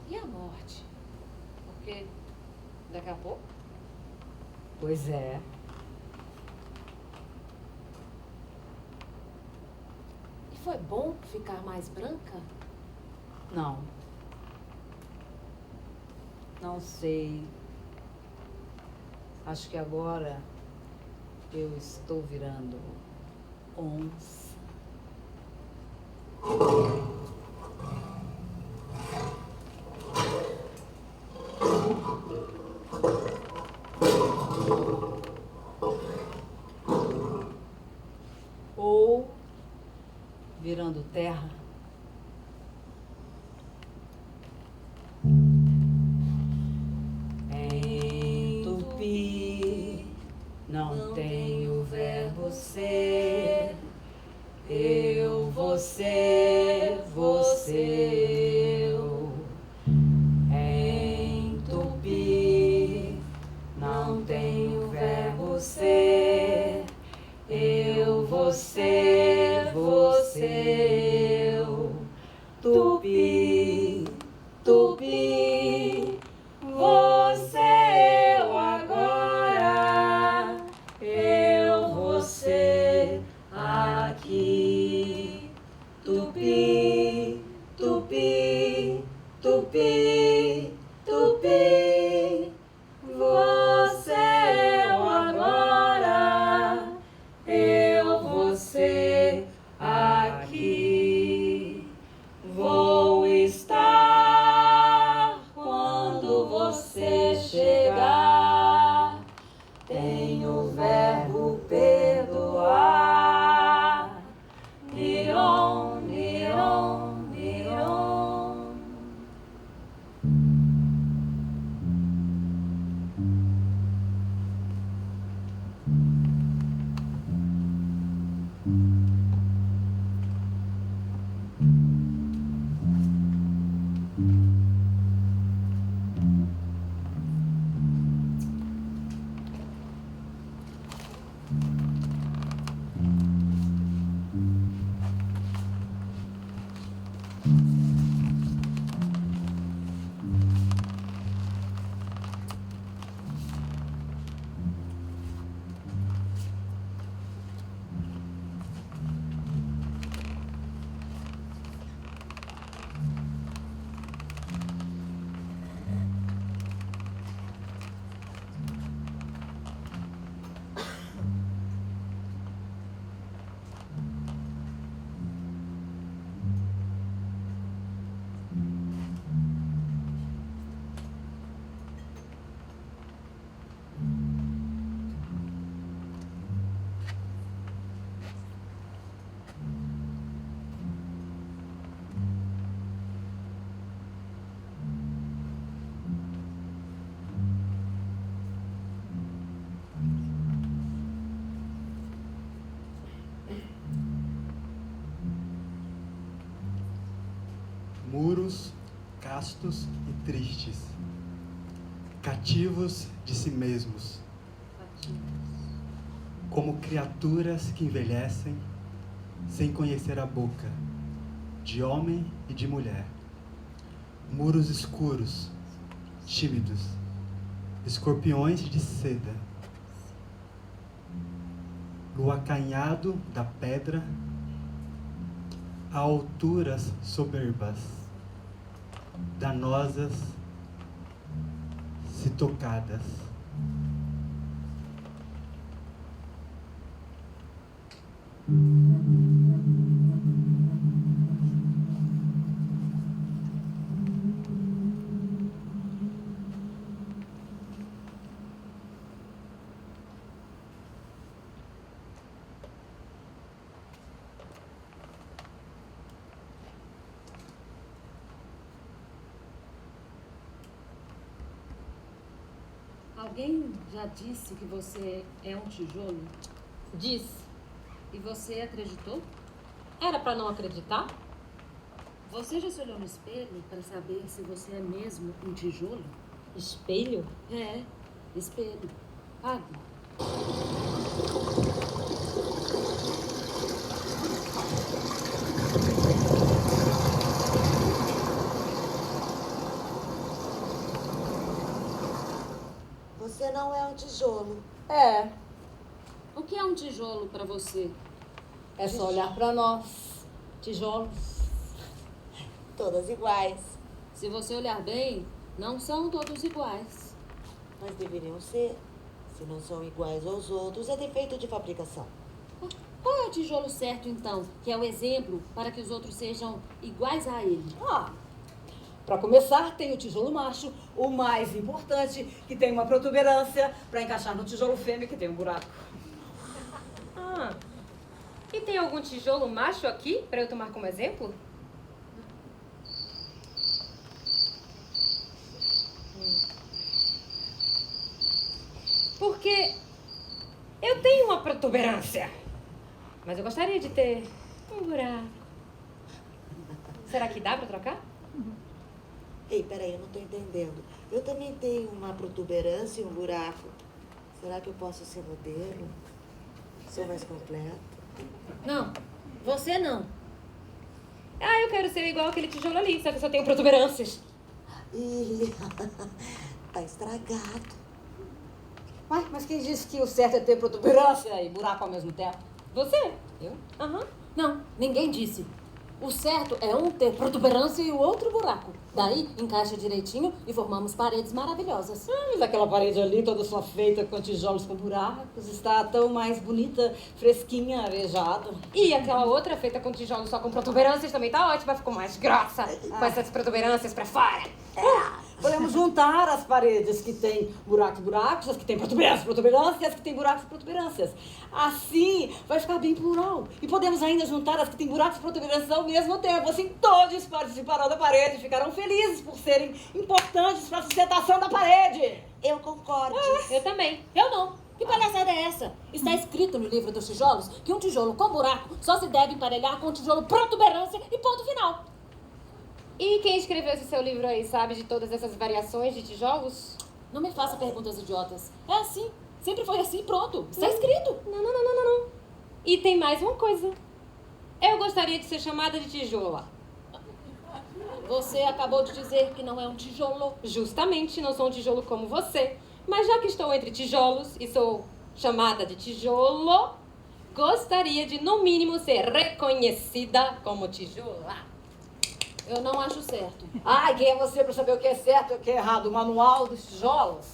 E a morte? Porque daqui a pouco. Pois é. E foi bom ficar mais branca? Não. Não sei. Acho que agora eu estou virando onça. Ou virando terra. Em Tupi não tem o verbo ser. Eu, você, você, eu. Em Tupi não tem o verbo ser. Eu, você, você, eu. Tupi, Tupi, você, eu agora. Eu, você, aqui. Tupi, Tupi, Tupi, Tupi, você, eu agora. Eu, você, aqui. Vou estar quando você chegar. Tenho o verbo perdoar. Niron, niron, niron. Muros castos e tristes, cativos de si mesmos, como criaturas que envelhecem sem conhecer a boca de homem e de mulher. Muros escuros, tímidos, escorpiões de seda, no acanhado da pedra, a alturas soberbas, danosas, se tocadas. Alguém já disse que você é um tijolo? Disse. E você acreditou? Era pra não acreditar? Você já se olhou no espelho para saber se você é mesmo um tijolo? Espelho? É, espelho. Água. tijolo. É, O que é um tijolo para você? é só olhar pra nós, tijolos. Todas iguais. Se você olhar bem, não são todos iguais. Mas deveriam ser. Se não são iguais aos outros, é defeito de fabricação. Qual é o tijolo certo, então, que é o exemplo para que os outros sejam iguais a ele? Pra começar, tem o tijolo macho, o mais importante, que tem uma protuberância pra encaixar no tijolo fêmea, que tem um buraco. E tem algum tijolo macho aqui para eu tomar como exemplo? Porque eu tenho uma protuberância, mas eu gostaria de ter um buraco. Será que dá para trocar? Ei, peraí, eu não tô entendendo. Eu também tenho uma protuberância e um buraco. Será que eu posso ser modelo? Sou mais completa? Não, você não. Eu quero ser igual aquele tijolo ali, só que eu só tenho protuberâncias. Ih, tá estragado. Ué, mas quem disse que o certo é ter protuberância e buraco ao mesmo tempo? Você? Eu? Não, ninguém disse. O certo é um ter protuberância e o outro buraco. Daí, encaixa direitinho e formamos paredes maravilhosas. Mas aquela parede ali, toda só feita com tijolos com buracos, está tão mais bonita, fresquinha, arejada. E aquela outra feita com tijolo só com protuberâncias também tá ótima, ficou mais grossa, com essas protuberâncias pra fora. Podemos juntar as paredes que tem buracos e buracos, as que tem protuberâncias e as que tem buracos e protuberâncias. Assim, vai ficar bem plural. E podemos ainda juntar as que tem buracos e protuberâncias ao mesmo tempo. Assim, todos participarão da parede e ficarão felizes por serem importantes para a sustentação da parede. Eu concordo. Eu também. Eu não. Que palhaçada é essa? Está escrito no livro dos tijolos que um tijolo com buraco só se deve emparelhar com um tijolo protuberância e ponto final. E quem escreveu esse seu livro aí sabe de todas essas variações de tijolos? Não me faça perguntas idiotas. É assim. Sempre foi assim, pronto. Está escrito. Não. E tem mais uma coisa. Eu gostaria de ser chamada de tijola. Você acabou de dizer que não é um tijolo. Justamente, não sou um tijolo como você. Mas já que estou entre tijolos e sou chamada de tijolo, gostaria de, no mínimo, ser reconhecida como tijola. Eu não acho certo. Ai, quem é você para saber o que é certo e o que é errado? O manual dos tijolos?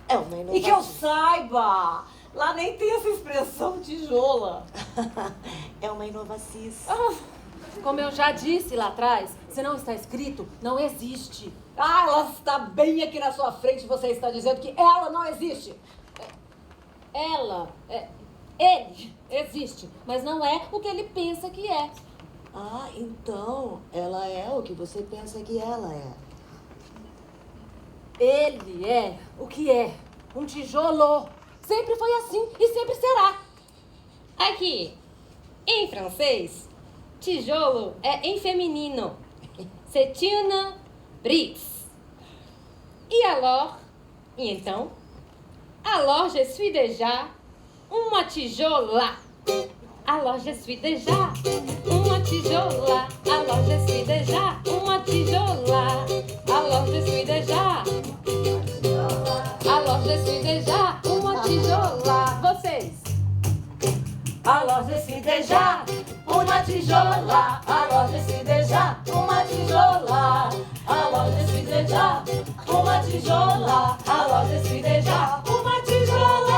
É uma inovação. E que eu saiba, lá nem tem essa expressão tijola. É uma inovacice. Como eu já disse lá atrás, se não está escrito, não existe. Ela está bem aqui na sua frente e você está dizendo que ela não existe. Ele existe, mas não é o que ele pensa que é. Então ela é o que você pensa que ela é. Ele é o que é. Um tijolo. Sempre foi assim e sempre será. Aqui, em francês, tijolo é em feminino. C'est une brique. E então, alors je suis déjà uma tijola. Alors je suis déjà uma tijola. Alors je suis déjà uma tijola. Alors je suis déjà. Alors je suis déjà uma tijola. Vocês. Alors je suis déjà uma tijola. Alors je suis déjà uma tijola. Alors je suis déjà uma tijola. Alors je suis déjà uma tijola.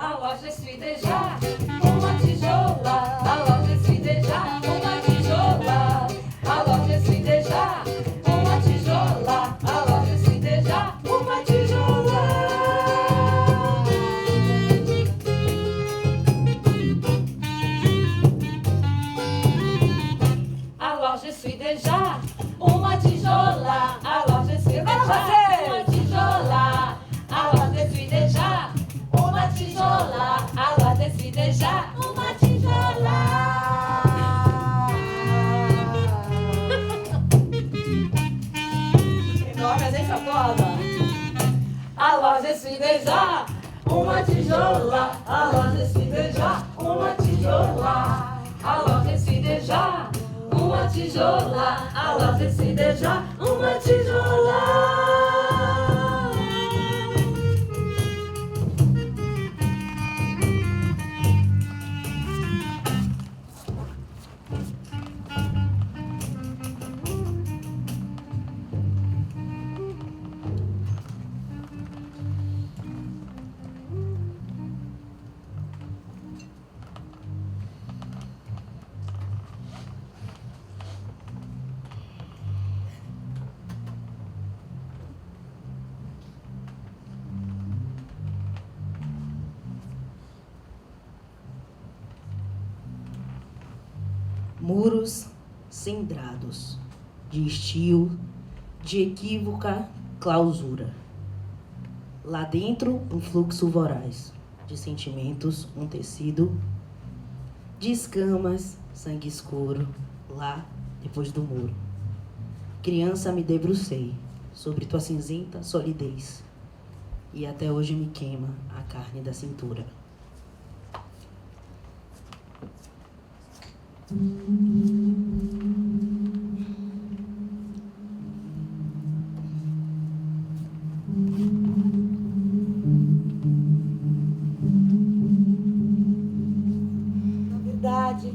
Alors je suis déjà uma tijola. Alors je suis déjà uma tijola. Alors je suis déjà uma tijola. Alors je suis déjà uma tijola. Alors je suis déjà uma tijola. Alors je suis déjà uma tijola. Alors je suis déjà uma tijola. Alors je suis déjà uma tijola. Enorme, hein, safada? Alors je suis déjà uma tijola. Alors je suis déjà uma tijola. Alors je suis beijar uma tijola, ao lado de se beijar uma tijola. Muros cindrados, de estio, de equívoca clausura. Lá dentro, um fluxo voraz, de sentimentos, um tecido, de escamas, sangue escuro, lá, depois do muro. Criança, me debrucei sobre tua cinzenta solidez, e até hoje me queima a carne da cintura. Na verdade,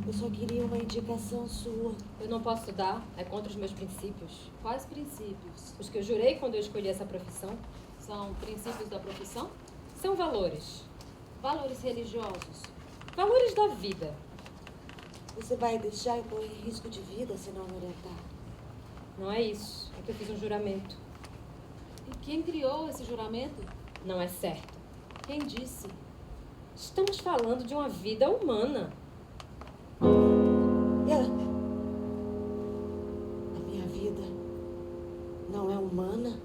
eu só queria uma indicação sua. Eu não posso dar, é contra os meus princípios. Quais princípios? Os que eu jurei quando eu escolhi essa profissão. São princípios da profissão? São valores. Valores religiosos? Valores da vida. Você vai deixar eu correr risco de vida se não me orientar? Não é isso. É que eu fiz um juramento. E quem criou esse juramento? Não é certo. Quem disse? Estamos falando de uma vida humana. A minha vida não é humana?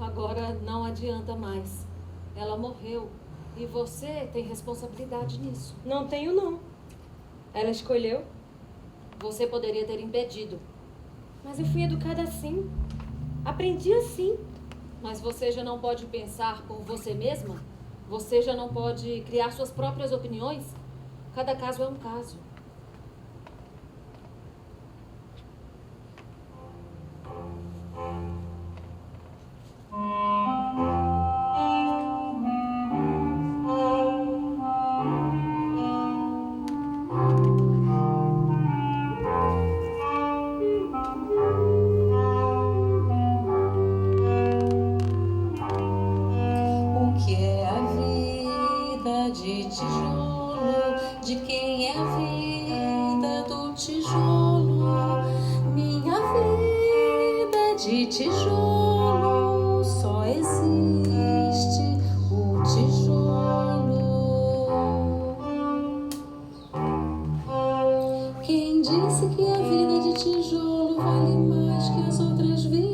Agora não adianta mais. Ela morreu. E você tem responsabilidade nisso. Não tenho, não. Ela escolheu. Você poderia ter impedido. Mas eu fui educada assim. Aprendi assim. Mas você já não pode pensar por você mesma? Você já não pode criar suas próprias opiniões? Cada caso é um caso. O que é a vida de tijolo? De quem é a vida do tijolo? Minha vida de tijolo, só existe o tijolo. Quem disse que a vida de tijolo vale mais que as outras vidas?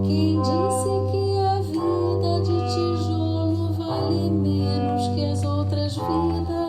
Quem disse que a vida de tijolo vale menos que as outras vidas?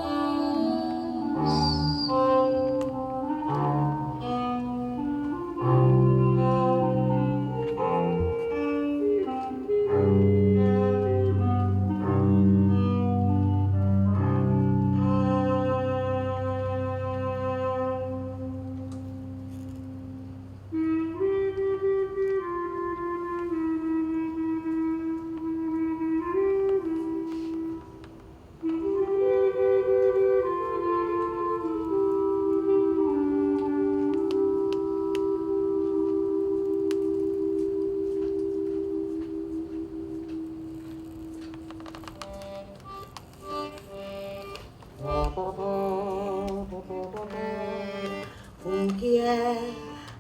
O que é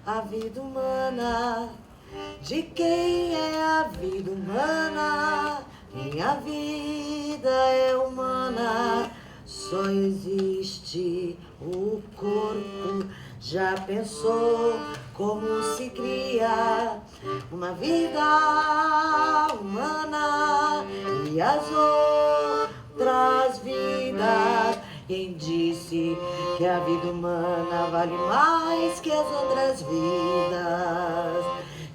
a vida humana? De quem é a vida humana? Minha vida é humana, só existe o corpo. Já pensou como se cria uma vida humana e as outras vidas? Quem disse que a vida humana vale mais que as outras vidas?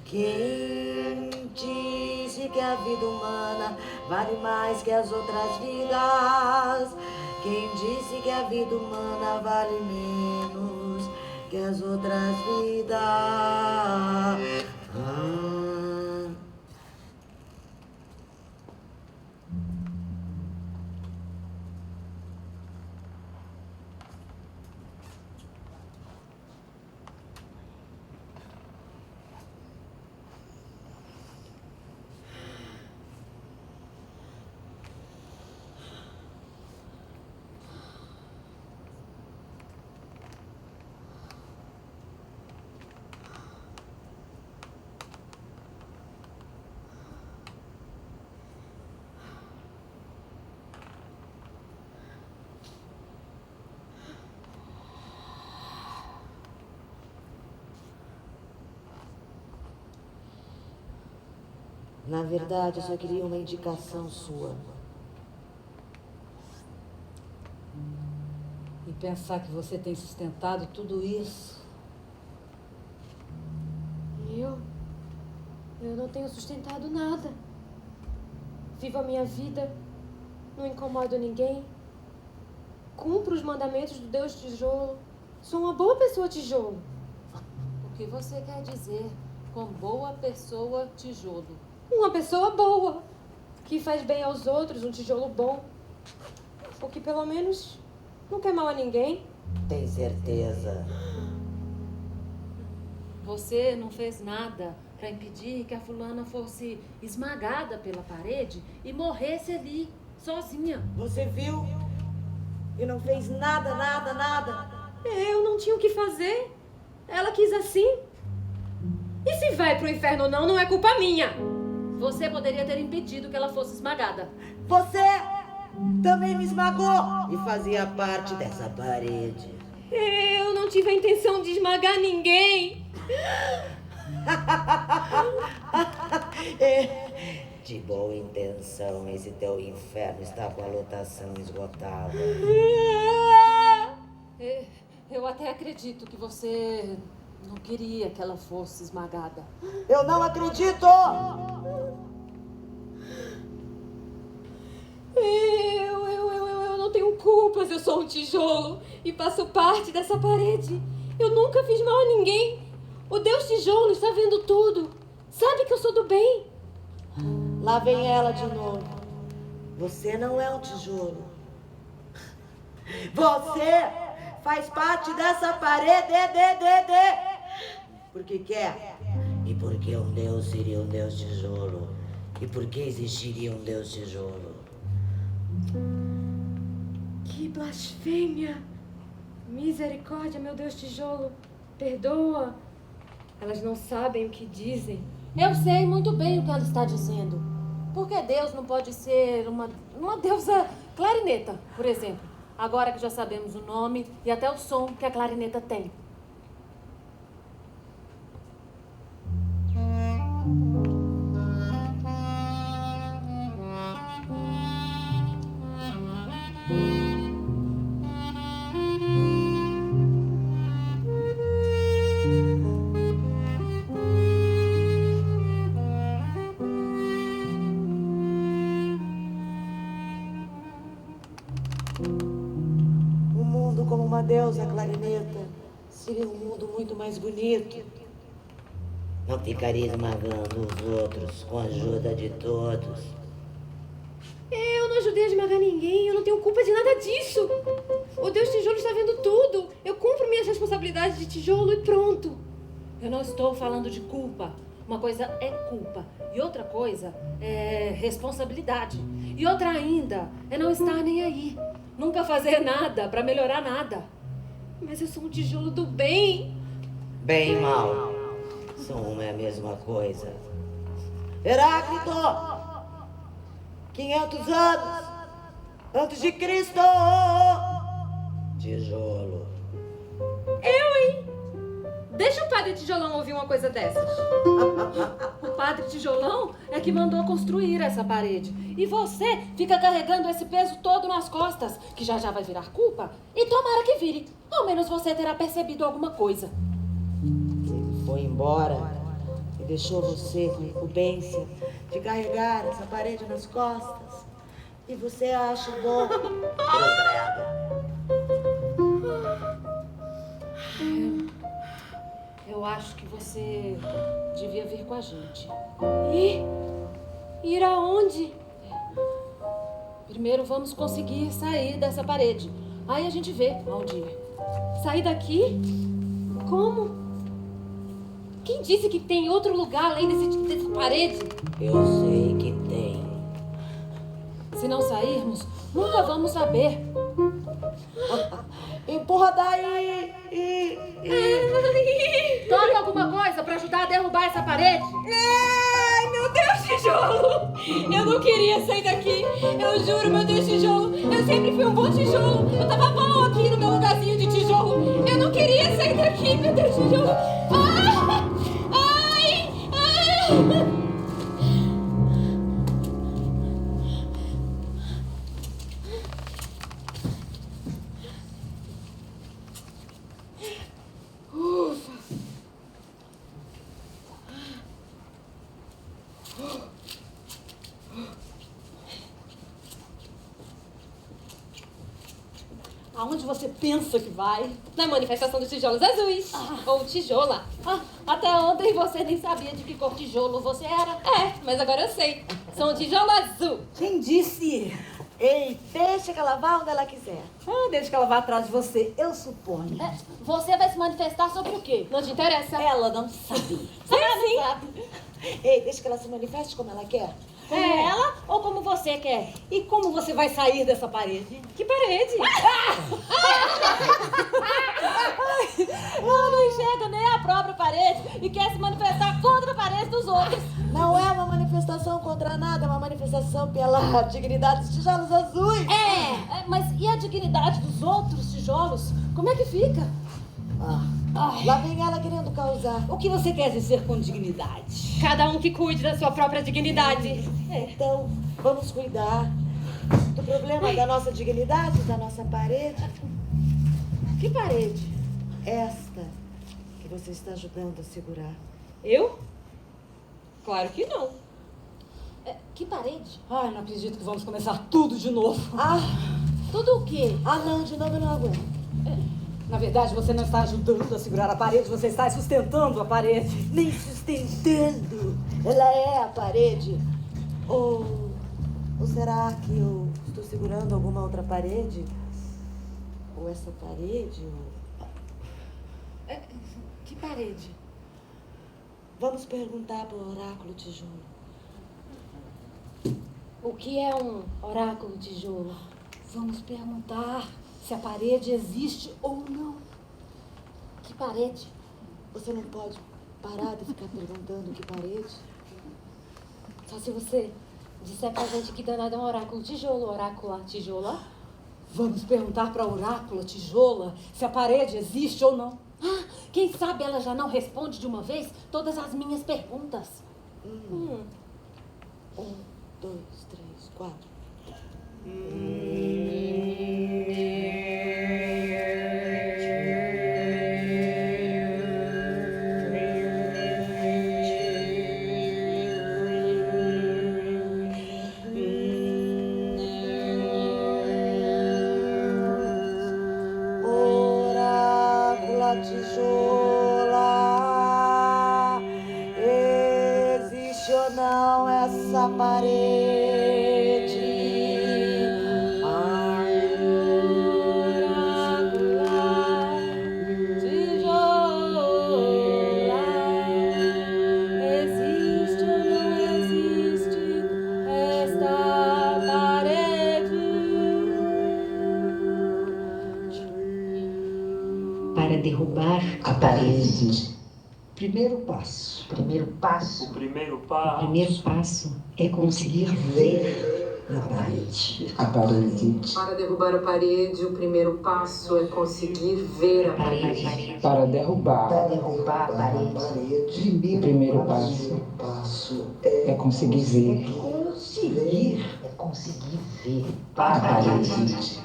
Quem disse que a vida humana vale mais que as outras vidas? Quem disse que a vida humana vale menos que as outras vidas? Na verdade, eu só queria uma indicação sua. E pensar que você tem sustentado tudo isso. Eu não tenho sustentado nada. Vivo a minha vida, não incomodo ninguém. Cumpro os mandamentos do Deus Tijolo. Sou uma boa pessoa, Tijolo. O que você quer dizer com boa pessoa, tijolo? Uma pessoa boa, que faz bem aos outros, um tijolo bom. Ou que pelo menos não quer mal a ninguém. Tem certeza? Você não fez nada para impedir que a fulana fosse esmagada pela parede e morresse ali, sozinha. Você viu? E não fez nada, nada, nada. Eu não tinha o que fazer. Ela quis assim. E se vai pro inferno ou não, não é culpa minha. Você poderia ter impedido que ela fosse esmagada. Você também me esmagou e fazia parte dessa parede. Eu não tive a intenção de esmagar ninguém. De boa intenção, esse teu inferno está com a lotação esgotada. Eu até acredito que você não queria que ela fosse esmagada. Eu não acredito! Eu não tenho culpas, eu sou um tijolo e faço parte dessa parede. Eu nunca fiz mal a ninguém. O Deus Tijolo está vendo tudo. Sabe que eu sou do bem. Lá vem ela de novo. Você não é um tijolo. Você faz parte dessa parede. Porque quer. E porque um Deus seria um Deus tijolo. E porque existiria um Deus tijolo. Que blasfêmia! Misericórdia, meu Deus Tijolo. Perdoa. Elas não sabem o que dizem. Eu sei muito bem o que ela está dizendo. Porque Deus não pode ser uma deusa clarineta, por exemplo. Agora que já sabemos o nome e até o som que a clarineta tem. Uma deusa clarineta seria um mundo muito mais bonito. Não ficaria esmagando os outros com a ajuda de todos. Eu não ajudei a esmagar ninguém, eu não tenho culpa de nada disso. O Deus Tijolo está vendo tudo. Eu cumpro minhas responsabilidades de tijolo e pronto. Eu não estou falando de culpa. Uma coisa é culpa e outra coisa é responsabilidade. E outra ainda é não estar nem aí. Nunca fazer nada para melhorar nada. Mas eu sou um tijolo do bem. Bem e mal são uma e a mesma coisa. Heráclito! 500 anos antes de Cristo! Tijolo. Hein? Deixa o padre Tijolão ouvir uma coisa dessas. O padre Tijolão é que mandou construir essa parede. E você fica carregando esse peso todo nas costas, que já vai virar culpa. E tomara que vire. Ao menos você terá percebido alguma coisa. Ele foi embora e e deixou você com a incumbência de carregar essa parede nas costas. E você acha bom. Eu acho que você devia vir com a gente. Ir aonde? Primeiro vamos conseguir sair dessa parede. Aí a gente vê aonde ir. Sair daqui? Como? Quem disse que tem outro lugar além dessa parede? Eu sei que tem. Se não sairmos, nunca vamos saber. Empurra daí! Toque alguma coisa pra ajudar a derrubar essa parede. Ai, meu Deus, tijolo! Eu não queria sair daqui. Eu juro, meu Deus, tijolo. Eu sempre fui um bom tijolo. Eu tava bom aqui no meu lugarzinho de tijolo. Eu não queria sair daqui, meu Deus, tijolo. Ai! Aonde você pensa que vai? Na manifestação dos tijolos azuis. Ou tijola. Até ontem você nem sabia de que cor tijolo você era. Mas agora eu sei. Sou um tijolo azul. Quem disse? Ei, deixa que ela vá onde ela quiser. Deixa que ela vá atrás de você, eu suponho. Você vai se manifestar sobre o quê? Não te interessa? Ela não sabe. Sim. Sabe? Ei, deixa que ela se manifeste como ela quer. Como ela ou como você quer? E como você vai sair dessa parede? Que parede? Ela não enxerga nem a própria parede e quer se manifestar contra a parede dos outros. Não é uma manifestação contra nada, é uma manifestação pela dignidade dos tijolos azuis. Mas e a dignidade dos outros tijolos? Como é que fica? Lá vem ela querendo causar. O que você quer dizer com dignidade? Cada um que cuide da sua própria dignidade. Então, vamos cuidar do problema da nossa dignidade, da nossa parede. Que parede? Esta que você está ajudando a segurar. Eu? Claro que não. Que parede? Ai, não acredito que vamos começar tudo de novo. Tudo o quê? Não, de novo eu não aguento. Na verdade, você não está ajudando a segurar a parede, você está sustentando a parede. Nem sustentando. Ela é a parede. Ou será que eu estou segurando alguma outra parede? Ou essa parede? Que parede? Vamos perguntar para o oráculo tijolo. O que é um oráculo tijolo? Vamos perguntar se a parede existe ou não. Que parede? Você não pode parar de ficar perguntando que parede. Só se você disser pra gente que danado é um oráculo tijolo, oráculo tijola. Vamos perguntar para a orácula tijola se a parede existe ou não. Quem sabe ela já não responde de uma vez todas as minhas perguntas. 1, 2, 3, 4. Orácula tijola, existe ou não essa parede? Para derrubar a parede. Primeiro passo. O primeiro passo É conseguir ver a parede. Para derrubar a parede, o primeiro passo é conseguir ver a parede. Para derrubar a parede. o primeiro passo é conseguir ver Conseguir ver a parede.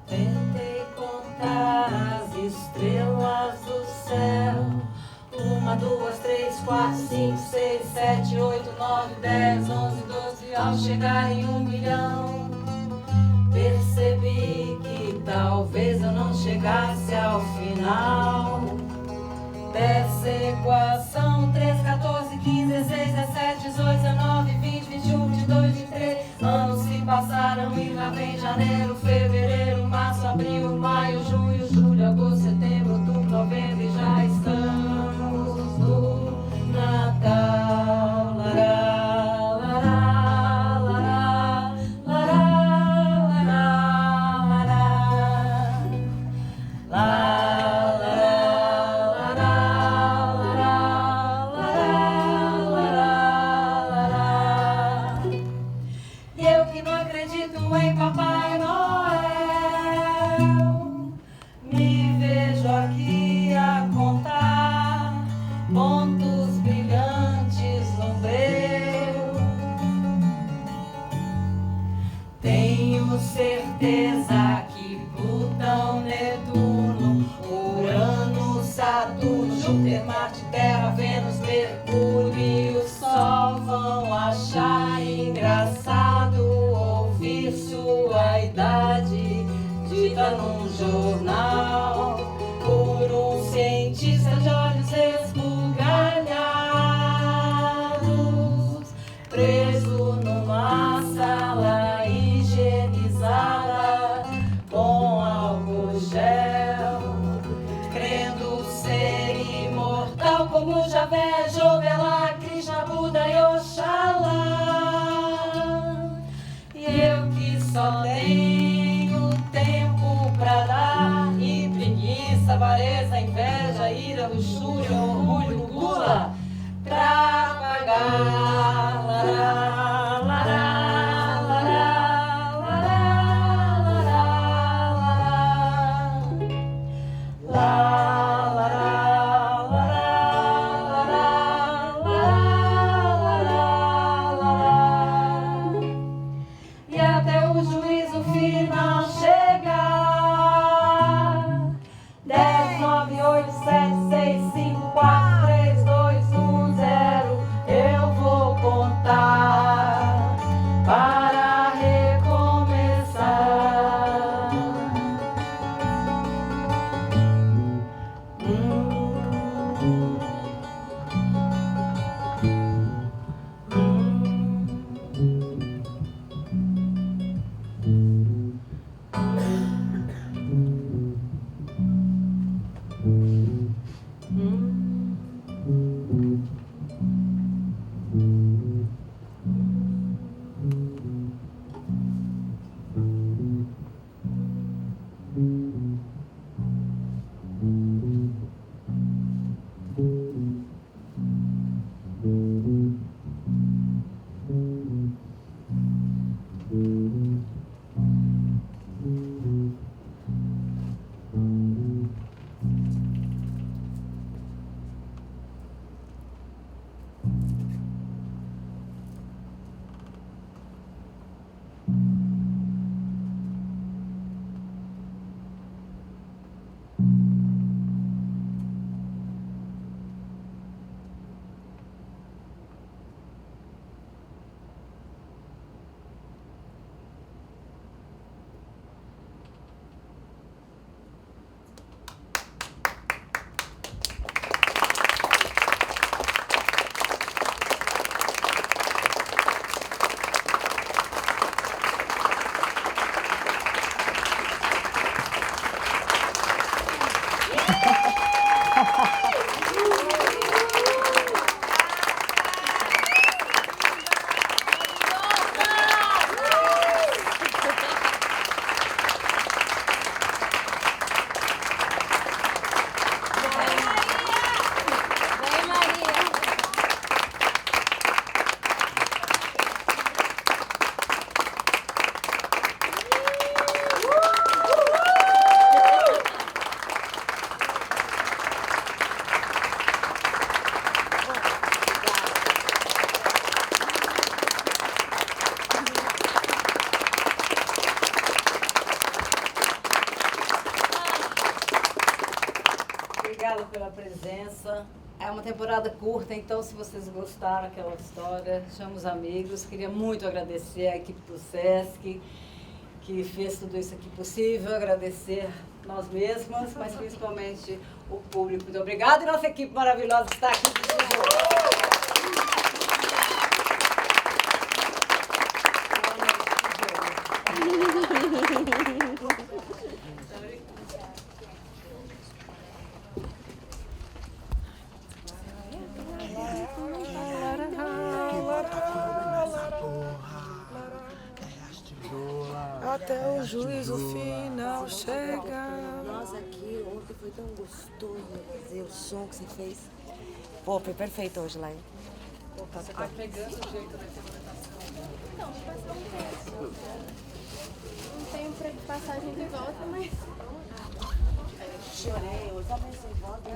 Tentei contar as estrelas do céu. 1, 2, 3, 4, 5, 6, 7, 8, 9, 10, 11, 12. Ao chegar em 1 milhão, percebi que talvez eu não chegasse ao final dessa equação. 13, 14, 15, 16, 17, 18, 19, 20, 21, 22, 23. Anos se passaram e lá vem janeiro, fevereiro, março, abril, maio, junho, julho, agosto, setembro, outubro, novembro e já estamos no Natal. Lará, lará, lará, lará, lará, lará. E eu que não acredito em Papai Noel, me vejo aqui a contar pontos brilhantes no breu. Tenho certeza que Plutão, Netuno, Urano, Saturno, Júpiter, Marte, Terra, Vênus, Mercúrio e o Sol vão achar engraçado ouvir sua idade dita num jornal por um cientista de olhos esbugalhados, preso numa sala higienizada com álcool gel, crendo ser imortal como Javé, Jovelá, Krishna, Buda e Oxalá. E eu que só tenho tempo pra dar, e preguiça, avareza, inveja, ira, luxúria, orgulho, gula pra pagar. Lará, lará, lará, lará, lará, lará, e até o juízo final chegar. 10, 9, 8, 7, 6, 5, 4 pela presença. É uma temporada curta, então se vocês gostaram daquela história, chama os amigos. Queria muito agradecer a equipe do Sesc, que fez tudo isso aqui possível, agradecer nós mesmas, mas principalmente o público. Muito obrigada e nossa equipe maravilhosa que está aqui. Até o juízo final chegar. Nós aqui, ontem foi tão gostoso fazer o som que você fez. Pô, foi perfeito hoje lá, hein? Você tá pegando o jeito da interpretação. Então, vou passar um texto. Não tenho passagem de volta, mas... Chorei, eu também sem volta.